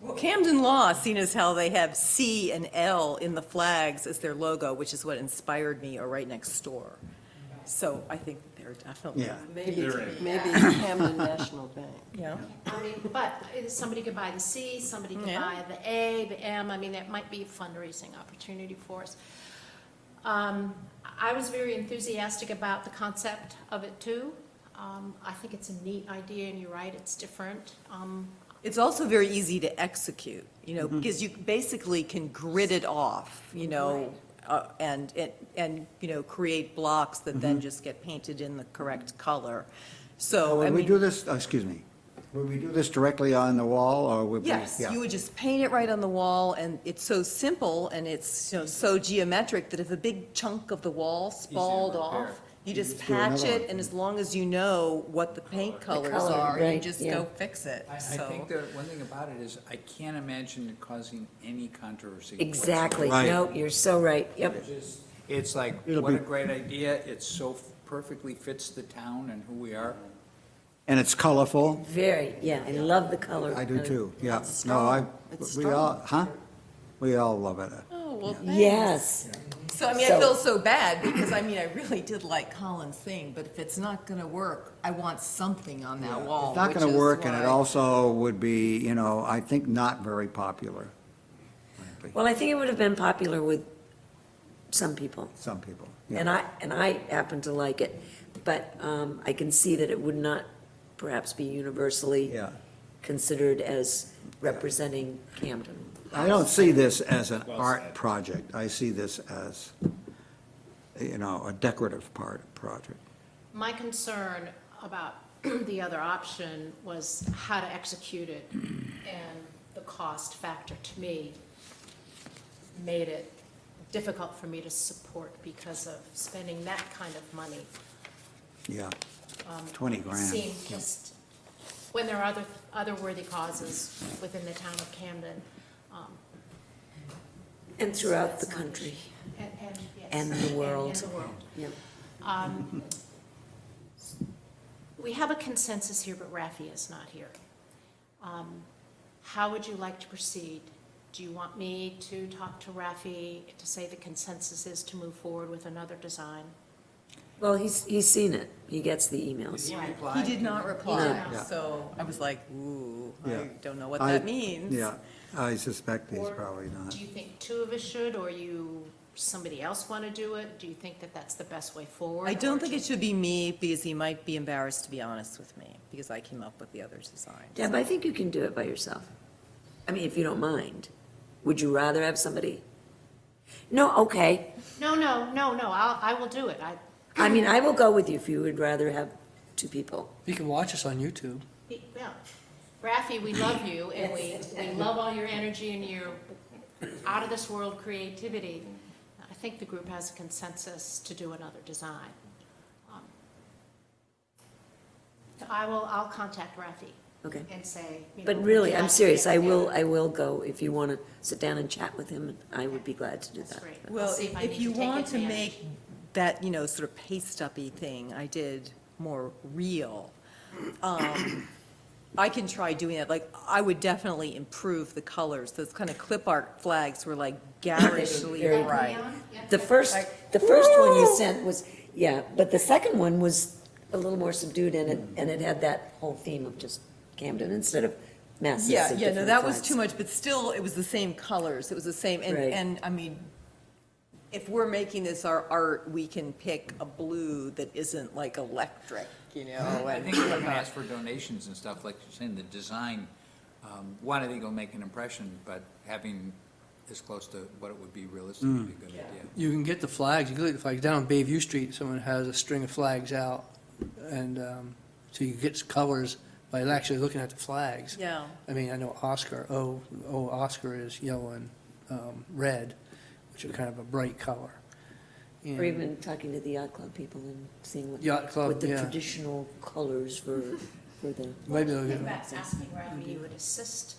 Well, Camden Law, seeing as how they have C and L in the flags as their logo, which is what inspired me, are right next door. So I think they're definitely, Yeah. Maybe Camden National Bank. you know. I mean, but somebody could buy the C, somebody could Yeah. buy the A, the M, I mean, that might be a fundraising opportunity for us. I was very enthusiastic about the concept of it too. I think it's a neat idea, and you're right, it's different. It's also very easy to execute, you know, because you basically can grid it off, you know, and, you know, create blocks that then just get painted in the correct color. So, I Would we do mean, this, excuse me, would we do this directly on the wall, or would we? yes, yeah. you would just paint it right on the wall, and it's so simple, and it's, you know, so geometric that if a big chunk of the wall spalled repair. off, you just just do another patch it, one. and as long as you know what the paint colors color, are, you right, just yeah. go fix it, I so. think the one thing about it is, I can't imagine it causing any controversy. Exactly, Right. no, you're so right, yep. whatsoever. It's like, It'll what a be- great idea, it so perfectly fits the town and who we are. And it's colorful? Very, yeah, I love the color. I do too, yeah. It's No, It's we all, huh? We all love it. Oh, well, Yes, So, I mean, I So- feel so bad, because, I mean, I really did like Colin's thing, but if it's not gonna work, I want something on that wall, It's not which gonna is work, and it why- also would be, you know, I think not very popular. well, I think it would have been popular with some people, Some people, yeah. and I happen to like it, but I can see that it would not perhaps be universally Yeah. considered as representing Camden. I don't see this as an Well art said. project. I see this as, you know, a decorative project. My concern about the other option was how to execute it, and the cost factor to me made it difficult for me to support because of spending that kind of money. Yeah, 20 It grand. seemed just, when there are other worthy causes within the town of Camden. And throughout the country. Yes. And the world. And the world. Yep. We have a consensus here, but Rafi is not here. How would you like to proceed? Do you want me to talk to Rafi to say the consensus is to move forward with another design? Well, he's seen it. He gets the emails. Did he Right. reply? He did not reply, Yeah. so I was like, ooh, Yeah. I don't know what I- that means. Yeah, I suspect he's Or probably not. Do you think two of us should, or somebody else want to do it? Do you think that that's the best way forward? I don't or think to- it should be me, because he might be embarrassed to be honest with me, because I came up with the other design. Deb, I think you can do it by yourself. I mean, if you don't mind. Would you rather have somebody? No, okay. No, I will do it. I mean, I will go with you if you would rather have two people. You can watch us on YouTube. Yeah. Rafi, we love you, and we love all your energy and your out-of-this-world creativity. I think the group has a consensus to do another design. So I'll contact Rafi Okay. and say, you know, But would really, you I'm like to serious. get together? I will go. If you want to sit down and chat with him, I would be glad to do That's that. great. I'll Well, see if I need if you to take want to advantage. make that, sort of paste-up-y thing I did more real, I can try doing it. Like, I would definitely improve the colors. Those kind of clip art flags were like garishly Very bright. The first one you sent was, yeah, but the second one was a little more subdued and it had that whole theme of just Camden instead of masses Yeah, of yeah, no, different that was flags. too much, but still, it was the same colors. It was the same, Right. and I mean, if we're making this our art, we can pick a blue that isn't like electric, I think we're gonna ask for donations and stuff, like you're saying, the design, one, I think will make an impression, but having as close to what it would be realistic would be a good idea. You can get the flags, you can get the flags down on Bayview Street, someone has a string of flags out, and so you get colors by actually looking at the flags. Yeah. I mean, I know Oscar, Oscar is yellow and red, which are kind of a bright color. Or And- even talking to the yacht club people and seeing Yacht club, what the yeah. traditional colors for the. Maybe they'll Think get, about asking Rafi, you would assist.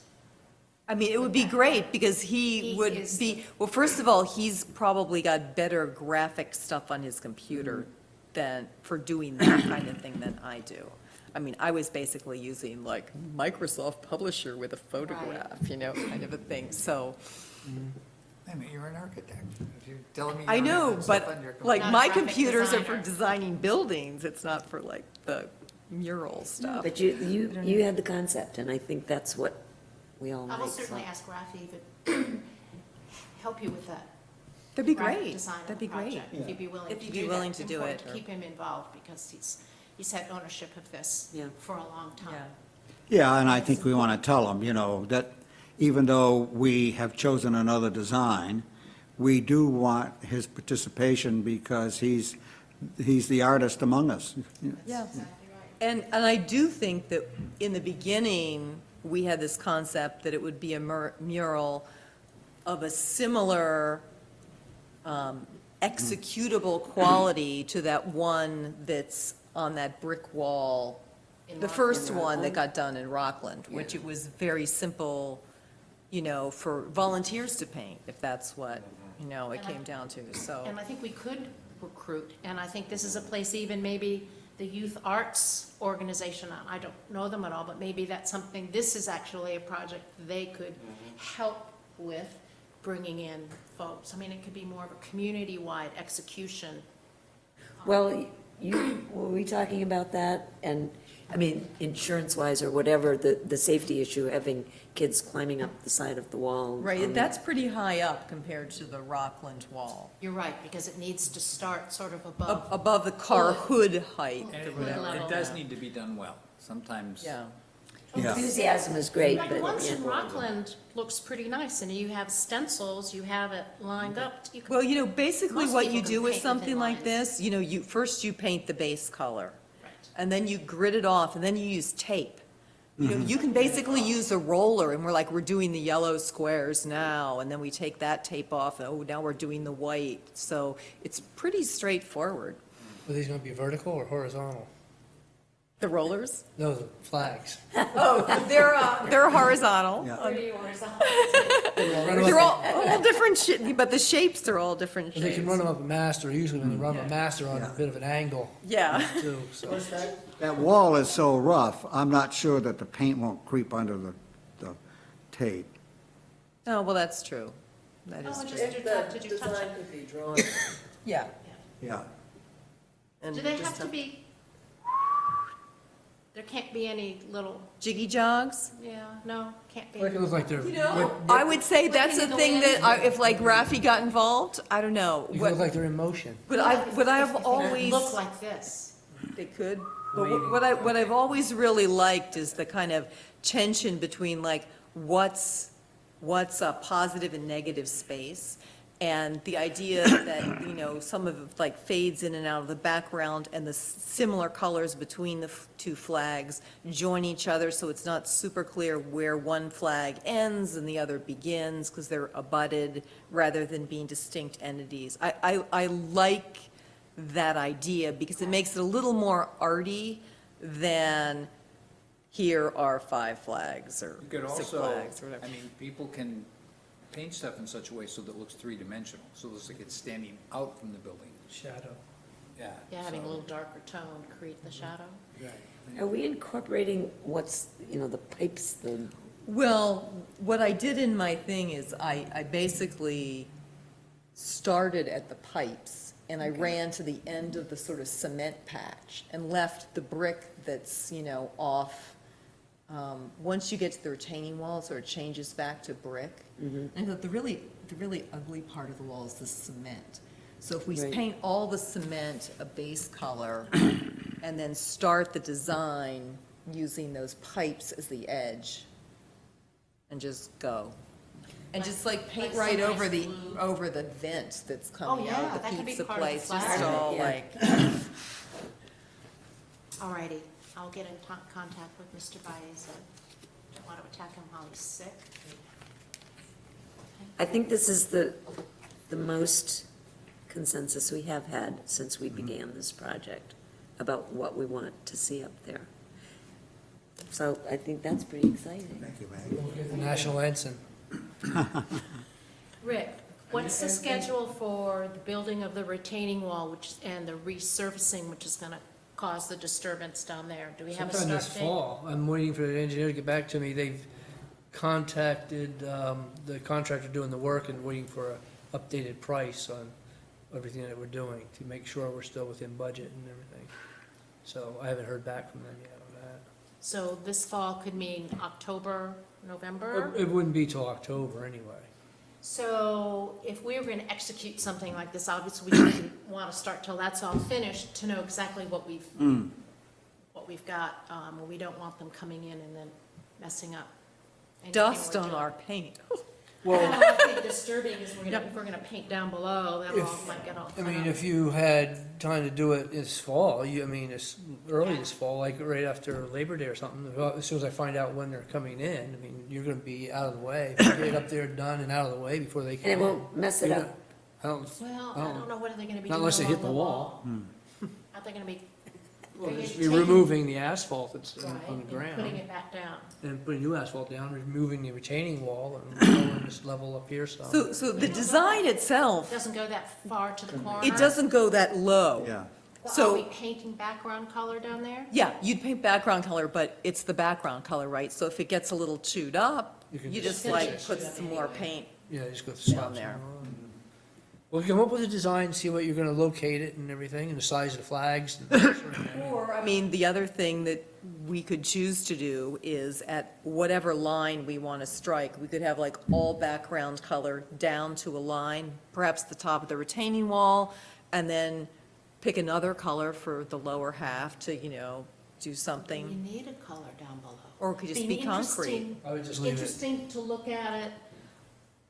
I mean, it would be great, because he He would is be, well, first of all, he's probably got better graphic stuff on his computer than, for doing that kind of thing than I do. I mean, I was basically using like Microsoft Publisher with a photograph, kind of a thing, so. I mean, you're an architect. If you're telling me you I don't have know, that stuff but on your like Not a my graphic computers are for designer. designing buildings, it's not for like the mural stuff. But you had the concept, and I think that's what we all I will like. so. certainly ask Rafi to help you with that. That'd be graphic great, design of that'd the be great. project, If you'd be willing If to you'd do be that. willing It's to do important it, to or- keep him involved, because he's had ownership of this Yeah. for a long time. Yeah. Yeah, and I think we want to tell them, that even though we have chosen another design, we do want his participation because he's the artist among us. Yeah. And I do think that in the beginning, we had this concept that it would be a mural of a similar executable quality to that one that's on that brick wall, the first one that got done in Rockland, which it was very simple, for volunteers to paint, if that's what, it came down to, so. And I think we could recruit, and I think this is a place even maybe the youth arts organization, I don't know them at all, but maybe that's something, this is actually a project they could help with, bringing in folks. I mean, it could be more of a community-wide execution. Well, were we talking about that? And, I mean, insurance-wise or whatever, the safety issue, having kids climbing up the side of the wall. Right, that's pretty high up compared to the Rockland wall. You're right, because it needs to start sort of above. Above the car hood height. And The hood level. it does need to be done well. Sometimes. Yeah. Yeah. Enthusiasm is great, Like but. the ones yeah. in Rockland looks pretty nice, and you have stencils, you have it lined up. You could- Well, basically Most what people you can do with paint something within like lines. this, first you paint the base color, Right. and then you grit it off, and then you use tape. You can basically use a roller, and we're doing the yellow squares now, and then we take that tape off, and now we're doing the white. So it's pretty straightforward. are these gonna be vertical or horizontal? The rollers? No, the flags. Oh, they're horizontal. Yeah. They're all different, but the shapes are all different They can shapes. run them up a mast, or usually when they run up a mast, they're on a Yeah. bit of an angle Yeah. too, so. That wall is so rough, I'm not sure that the paint won't creep under the tape. Oh, well, that's true. That Oh, is and true. just did you touch it? could be drawn. Yeah. Yeah. and Do you they just have to be, there can't be any little, Jiggy jogs? yeah, no, can't be. Like it looks like they're, I would say that's Looking the in the thing wind. that, if like Rafi got involved, I don't know. you look like they're in motion. But I've always. Look like this. They could, but what I've always really liked is the kind of tension between like what's a positive and negative space, and the idea that, you know, some of it like fades in and out of the background, and the similar colors between the two flags join each other, so it's not super clear where one flag ends and the other begins, because they're abutted, rather than being distinct entities. I like that idea, because it makes it a little more arty than here are 5 flags or You could 6 also, flags or whatever. I mean, people can paint stuff in such a way so that it looks three-dimensional, so it looks like it's standing out from the building. Shadow. Yeah. Yeah, having a so- little darker tone to create the shadow. Are we incorporating what's, the pipes, the, Well, what I did in my thing is I basically started at the pipes, and I ran to the end of the sort of cement patch and left the brick that's, off. Once you get to the retaining wall, it sort of changes back to brick. And the really ugly part of the wall is the cement. So if we Right. paint all the cement a base color and then start the design using those pipes as the edge and just go. And just like paint Like right some over nice the, blue. over the vent that's coming yeah, out of that the could be pizza part of the place, just flag. all Yeah. like. Alrighty, I'll get in contact with Mr. Baez. Don't want to attack him while he's sick. I think this is the most consensus we have had since we began this project about what we want to see up there. So I think that's pretty exciting. Thank you, Maggie. We'll get the national ensign. Rick, what's the schedule for the building of the retaining wall, and the resurfacing, which is going to cause the disturbance down there? Do we have a Sometime start this date? fall. I'm waiting for the engineer to get back to me. They've contacted the contractor doing the work and waiting for a updated price on everything that we're doing to make sure we're still within budget and everything. So I haven't heard back from them yet on that. So this fall could mean October, November? It wouldn't be till October anyway. So if we were going to execute something like this, obviously we didn't want to start till that's all finished to know exactly what we've got. We don't want them coming in and then messing up anything Dust we're on doing. our paint. Well, I think disturbing is if we're gonna paint down below, that all If- might get all I cut mean, up. if you had time to do it this fall, it's early this fall, like right after Labor Day or something, as soon as I find out when they're coming in, I mean, you're gonna be out of the way. If you Get it up there done and out of the way before they come And in. it won't mess it You're up. gonna- Well, I don't know what they're gonna be Not doing unless they hit along the the wall. wall. Are they gonna be? Well, They're just gonna be take- removing the asphalt that's Right, on the and putting ground, it back down. and putting new asphalt down, removing the retaining wall, and lowering this level up here some. So the design itself, It doesn't go that far to the corner. it doesn't go that low. Yeah. Well, so- Are we painting background color down there? Yeah, you'd paint background color, but it's the background color, right? So if it gets a little chewed up, You can you just just like finish it put up some more anyway. paint. Yeah, just go slap there. some on. We'll come up with a design, see what you're gonna locate it and everything, and the size of the flags. and that sort of thing. Or, I mean, the other thing that we could choose to do is at whatever line we want to strike, we could have like all background color down to a line, perhaps the top of the retaining wall, and then pick another color for the lower half to, do We something. need a color down below. Or it could just be concrete. Interesting- I would just leave it. Interesting to look at it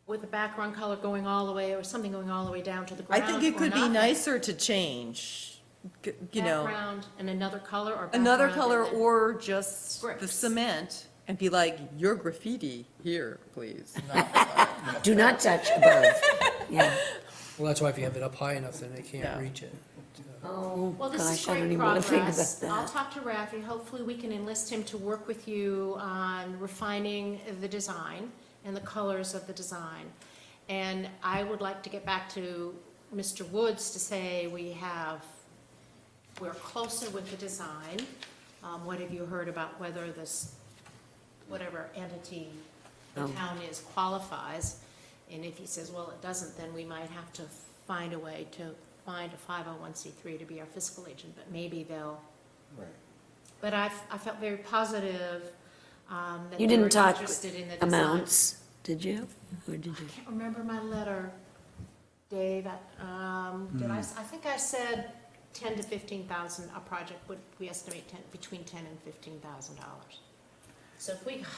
with the background color going all the way, or something going all the way down to the I ground. think it or could be nothing. nicer to change, Background and another color, or another background color and then- or just the Bricks. cement and be like, your graffiti here, please. Do not touch above. Yeah. Well, that's why if you have it up high enough, then they Yeah. can't reach it. Oh, Well, this is gosh, I don't great even want to think about progress. I'll that. talk to Rafi. Hopefully, we can enlist him to work with you on refining the design and the colors of the design. And I would like to get back to Mr. Woods to say we're closer with the design. What have you heard about whether this, whatever entity the Oh. town is qualifies? And if he says, well, it doesn't, then we might have to find a way to find a 501c3 to be our fiscal agent, but maybe they'll, Right. but I felt very positive that You they were didn't talk interested in the design. amounts, did you? Or did you? I can't remember my letter, Dave. Did I think I said 10 to 15,000, a project would, we estimate between 10 and $15,000. So if we got,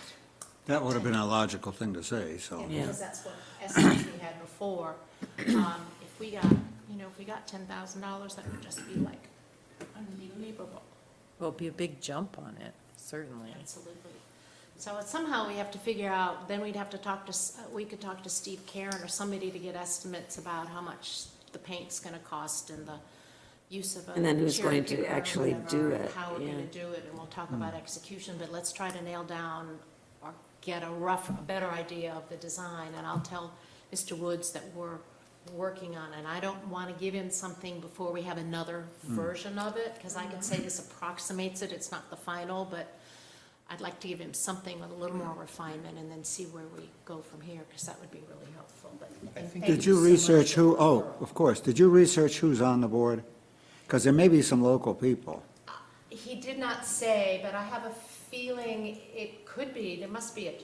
That would have been a logical thing to say, so. Yeah. because that's what estimates we had before, if we got, if we got $10,000, that would just be like unbelievable. Well, it'd be a big jump on it, certainly. Absolutely. So somehow we have to figure out, then we'd have to talk to, we could talk to Steve Karen or somebody to get estimates about how much the paint's gonna cost and the use of a And then who's cherry going to picker or actually do whatever, it, How we're yeah. gonna do it, and we'll talk about execution, but let's try to nail down or get a better idea of the design, and I'll tell Mr. Woods that we're working on it. And I don't wanna give him something before we have another version of it, because I could say this approximates it, it's not the final, but I'd like to give him something with a little more refinement and then see where we go from here, because that would be really helpful, but. and thank Did you so much research for who, the oh, referral. of course, did you research who's on the board? Because there may be some local people. He did not say, but I have a feeling it could be, there must be a.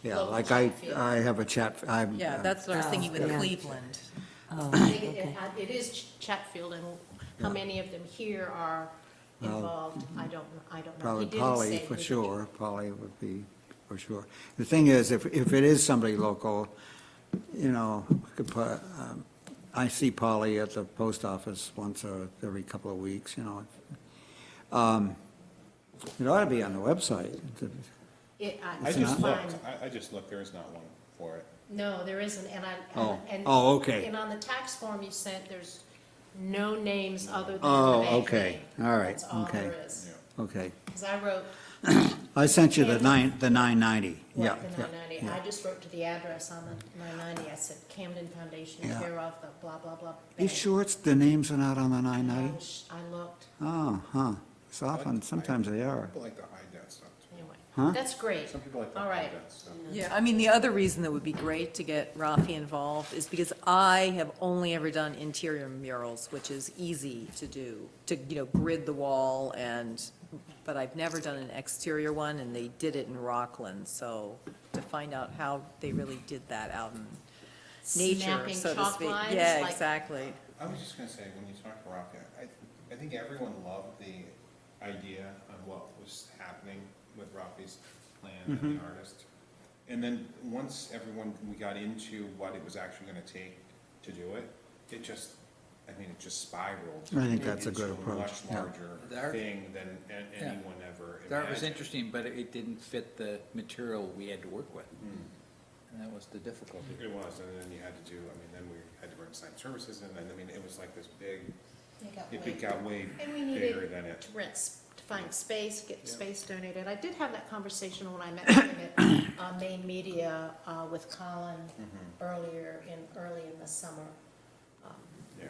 Yeah, local like Chatfield. I have a chat, I'm. Yeah, that's what I was thinking with yeah. Cleveland. Oh, I think okay. it is Chatfield, and how many of them here are involved, I don't know. He Probably didn't Polly say for who the- sure, Polly would be for sure. The thing is, if it is somebody local, we could put, I see Polly at the post office once or every couple of weeks, It ought to be on the website. I It's just not? looked, I just looked, there is not one for it. No, there isn't, and Oh. and. Oh, okay. And on the tax form you sent, there's no names other than the Oh, bank okay. name. All right, That's all okay. there is. Yeah. Okay. Because I wrote, I sent you the 990, yeah. what, the yeah, 990, yeah. I just wrote to the address on the 990, I said Camden Foundation, Yeah. care of the blah, blah, blah. You bank. sure the names are not on the And 990? I looked, Oh, huh. It's often, sometimes they are. People like to hide that stuff too. anyway, Huh? that's great. Some people like to All hide right. that stuff. Yeah, I mean, the other reason that would be great to get Rafi involved is because I have only ever done interior murals, which is easy to do, to, grid the wall but I've never done an exterior one, and they did it in Rockland, so to find out how they really did that out in nature, Snapping so to chalk speak. lines, Yeah, like- exactly. I was just gonna say, when you talk to Rocky, I think everyone loved the idea on what was happening with Rafi's plan and the artist. And then, once we got into what it was actually gonna take to do it, it just spiraled. I think that's a good into approach, much yeah. larger The art- thing than anyone ever That was imagined. interesting, but it didn't fit the material we had to work with. And that was the difficulty. It was, and then you had to do, then we had to bring site services in, and it was like this big, it got way And we bigger needed than it. to rent, to find space, get space donated. I did have that conversation when I met him at Maine Media with Colin early in the summer. Yeah.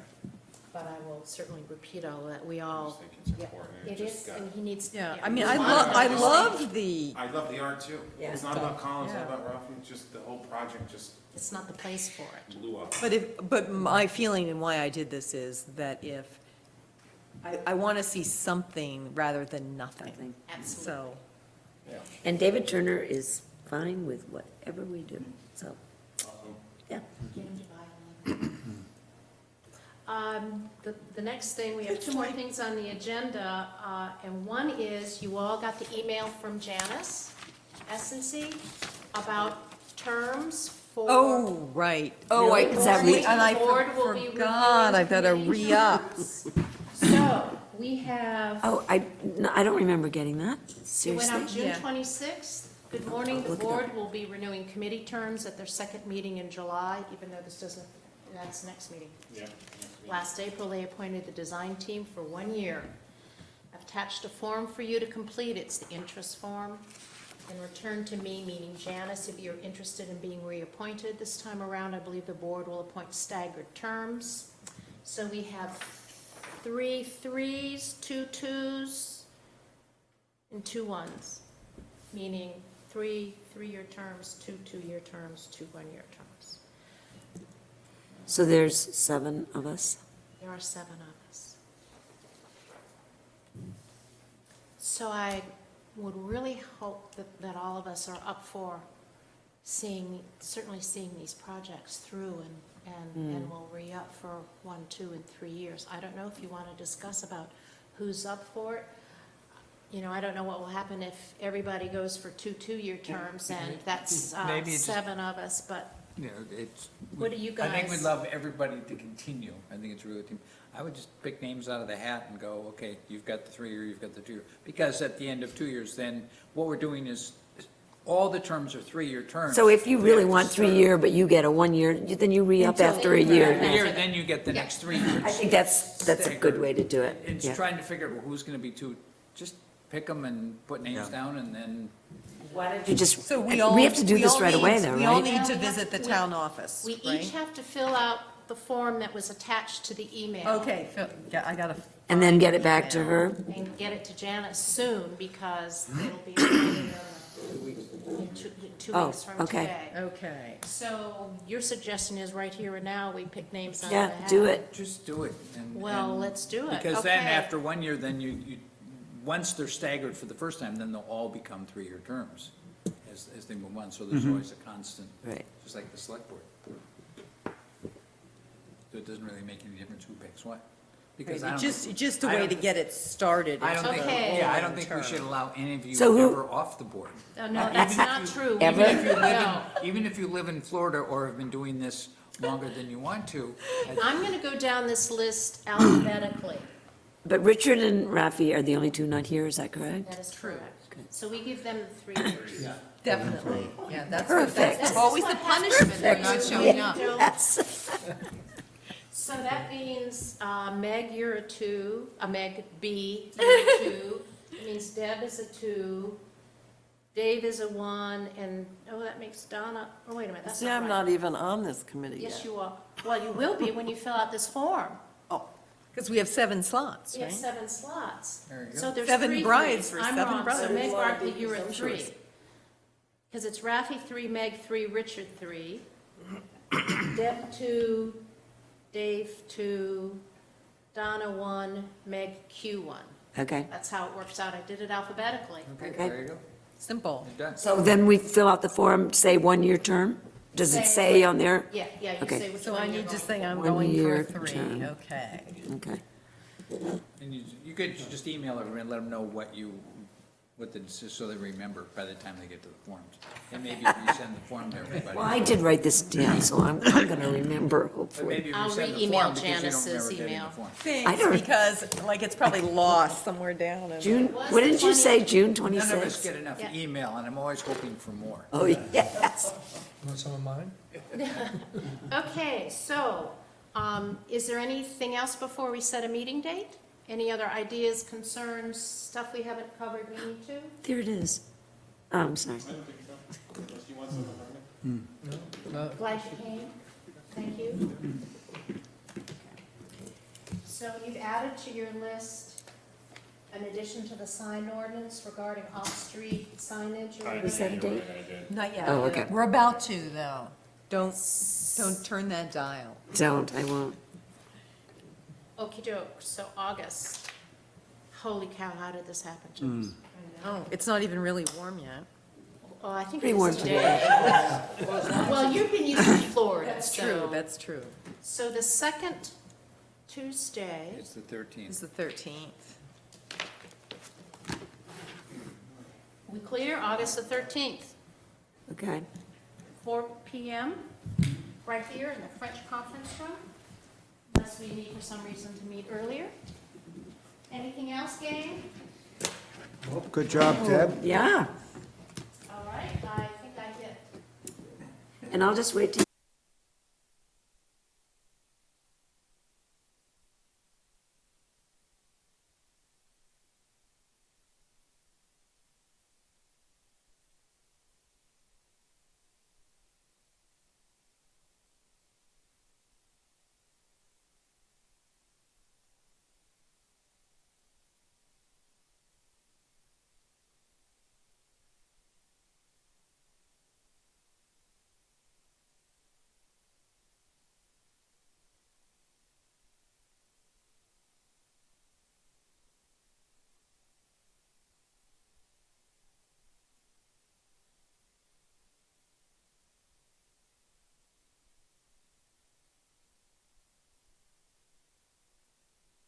But I will certainly repeat all that. We I all, just think it's yeah, important. it just is, got- and he needs. Yeah, yeah, I mean, we I want love, to I understand. love the, I love the art too. Yeah. It's not about Collins, it's Yeah. not about Rafi, it's just the whole project just It's not the place for it. blew up. but my feeling and why I did this is that I want to see something rather than nothing. Nothing. Absolutely. So, And David Turner is fine with whatever we do, so, yeah. Get him to buy one. The next thing, we have two more things on the agenda, and one is, you all got the email from Janice S&C about terms for. oh, right. Oh, I, Really? Is that re- and I The board will be forgot, I've got to reviewing re-up. So, we have, Oh, no, I don't remember getting that, it went seriously? out June Yeah. 26th. Good morning, the Look it up. board will be renewing committee terms at their second meeting in July, even though this doesn't that's next meeting. Yeah. Last April, they appointed the design team for 1 year. I've attached a form for you to complete. It's the interest form. And return to me, meaning Janice, if you're interested in being reappointed. This time around, I believe the board will appoint staggered terms. So we have 3 3s, 2 2s, and 2 1s, meaning 3 3-year terms, 2 2-year terms, 2 1-year terms. So there's 7 of us. There are 7 of us. So I would really hope that all of us are up for certainly seeing these projects through and will re-up for 1, 2, and 3 years. I don't know if you want to discuss about who's up for it. You know, I don't know what will happen if everybody goes for 2 2-year terms, and that's Maybe it's just- 7 of us, but You know, it's. What do you I think we'd guys- love everybody to continue. I think it's really, I would just pick names out of the hat and go, okay, you've got the 3-year, you've got the 2-year. Because at the end of 2 years, then what we're doing is, all the terms are 3-year terms. So if you We really have to want start- 3-year, but you get a 1-year, then you re-up Until after a they- year. A year, then you get the next 3 years. I think that's a good way to do it. It's Yeah. trying to figure out who's gonna be just pick them and put names down and then. Why don't you just, So we have to do this right away though, We all right? need to Yeah, we have visit the to- town office, we right? each have to fill out the form that was attached to the email. Okay, yeah, I gotta. And then get it back to her? And get it to Janice soon, because it'll be in 2 Oh, weeks from okay. today. Okay. So your suggestion is right here and now, we pick names out of the Yeah, hat? do it. Just do it. Well, let's do it. Because then Okay. after 1 year, then you, once they're staggered for the first time, then they'll all become 3-year terms as they move on. So there's always a constant, Right. just like the select board. So it doesn't really make any difference who picks what. Because I don't. Just a I way don't- to get it started. I don't think, Okay. yeah, I don't think we should allow any of you So who- ever off the board. Oh, no, that's not true. We Ever? need If you to live know. in, even if you live in Florida or have been doing this longer than you want to, I'm going to go down this list alphabetically. But Richard and Rafi are the only 2 not here, is that correct? That is correct. So we give them the 3 years. Definitely, yeah, that's Perfect. always the punishment for not showing up. Yes. So that means, Meg, you're a 2, Meg B, you're a 2. It means Deb is a 2, Dave is a 1, and, that makes Donna, oh, wait a minute, that's See, not I'm right. not even on this committee yet. Yes, you are. Well, you will be when you fill out this form. Oh, Because we have 7 slots, We have right? 7 slots. There you go. So there's 7 3 brides threes. for I'm 7 wrong. brothers. So Meg Wanna Barkley, be you're a 3. presumptuous. Because it's Rafi 3, Meg 3, Richard 3, Deb 2, Dave 2, Donna 1, Meg Q 1. Okay, That's how it works out. I did it alphabetically. Okay, Okay. there you go. Simple. You're done. so then we fill out the form, say 1-year term? Does it say on there? Yeah, you Okay. say which So one I you're need to going say for. I'm 1 going for year 3, term. okay. Okay. And you could just email her and let them know so they remember by the time they get to the forms. And maybe if you send the form to everybody. Well, I did write this down, so I'm going to remember, But hopefully. maybe if I'll you send the re-email form because you don't Janice's remember getting email. the form. I Thanks, don't- because like it's probably lost somewhere down. in- June, was what the did you say, 20 June None of us 26th? get enough Yeah. email, and I'm always hoping for more. Oh, yes. Want some of mine? Okay, so, is there anything else before we set a meeting date? Any other ideas, concerns, stuff we haven't covered we need to? There it is. Oh, I'm sorry. Glad you came. Thank you. So you've added to your list, in addition to the sign ordinance regarding off-street signage or Is that a whatever. date? Not yet. Oh, okay. We're about to, though. Don't turn that dial. Don't, I won't. Okey doke, so August. Holy cow, how did this happen to us? Oh, it's not even really warm yet. Oh, I think Pretty it warm is today. Well, you've been used to Florida, That's so. true, that's true. So the second Tuesday, It's the 13th. It's the 13th. we clear, August the 13th, Okay. 4 PM, right here in the French conference room, unless we need for some reason to meet earlier. Anything else, gang? Well, good job, Deb. Yeah, All right, I think I hit. and I'll just wait till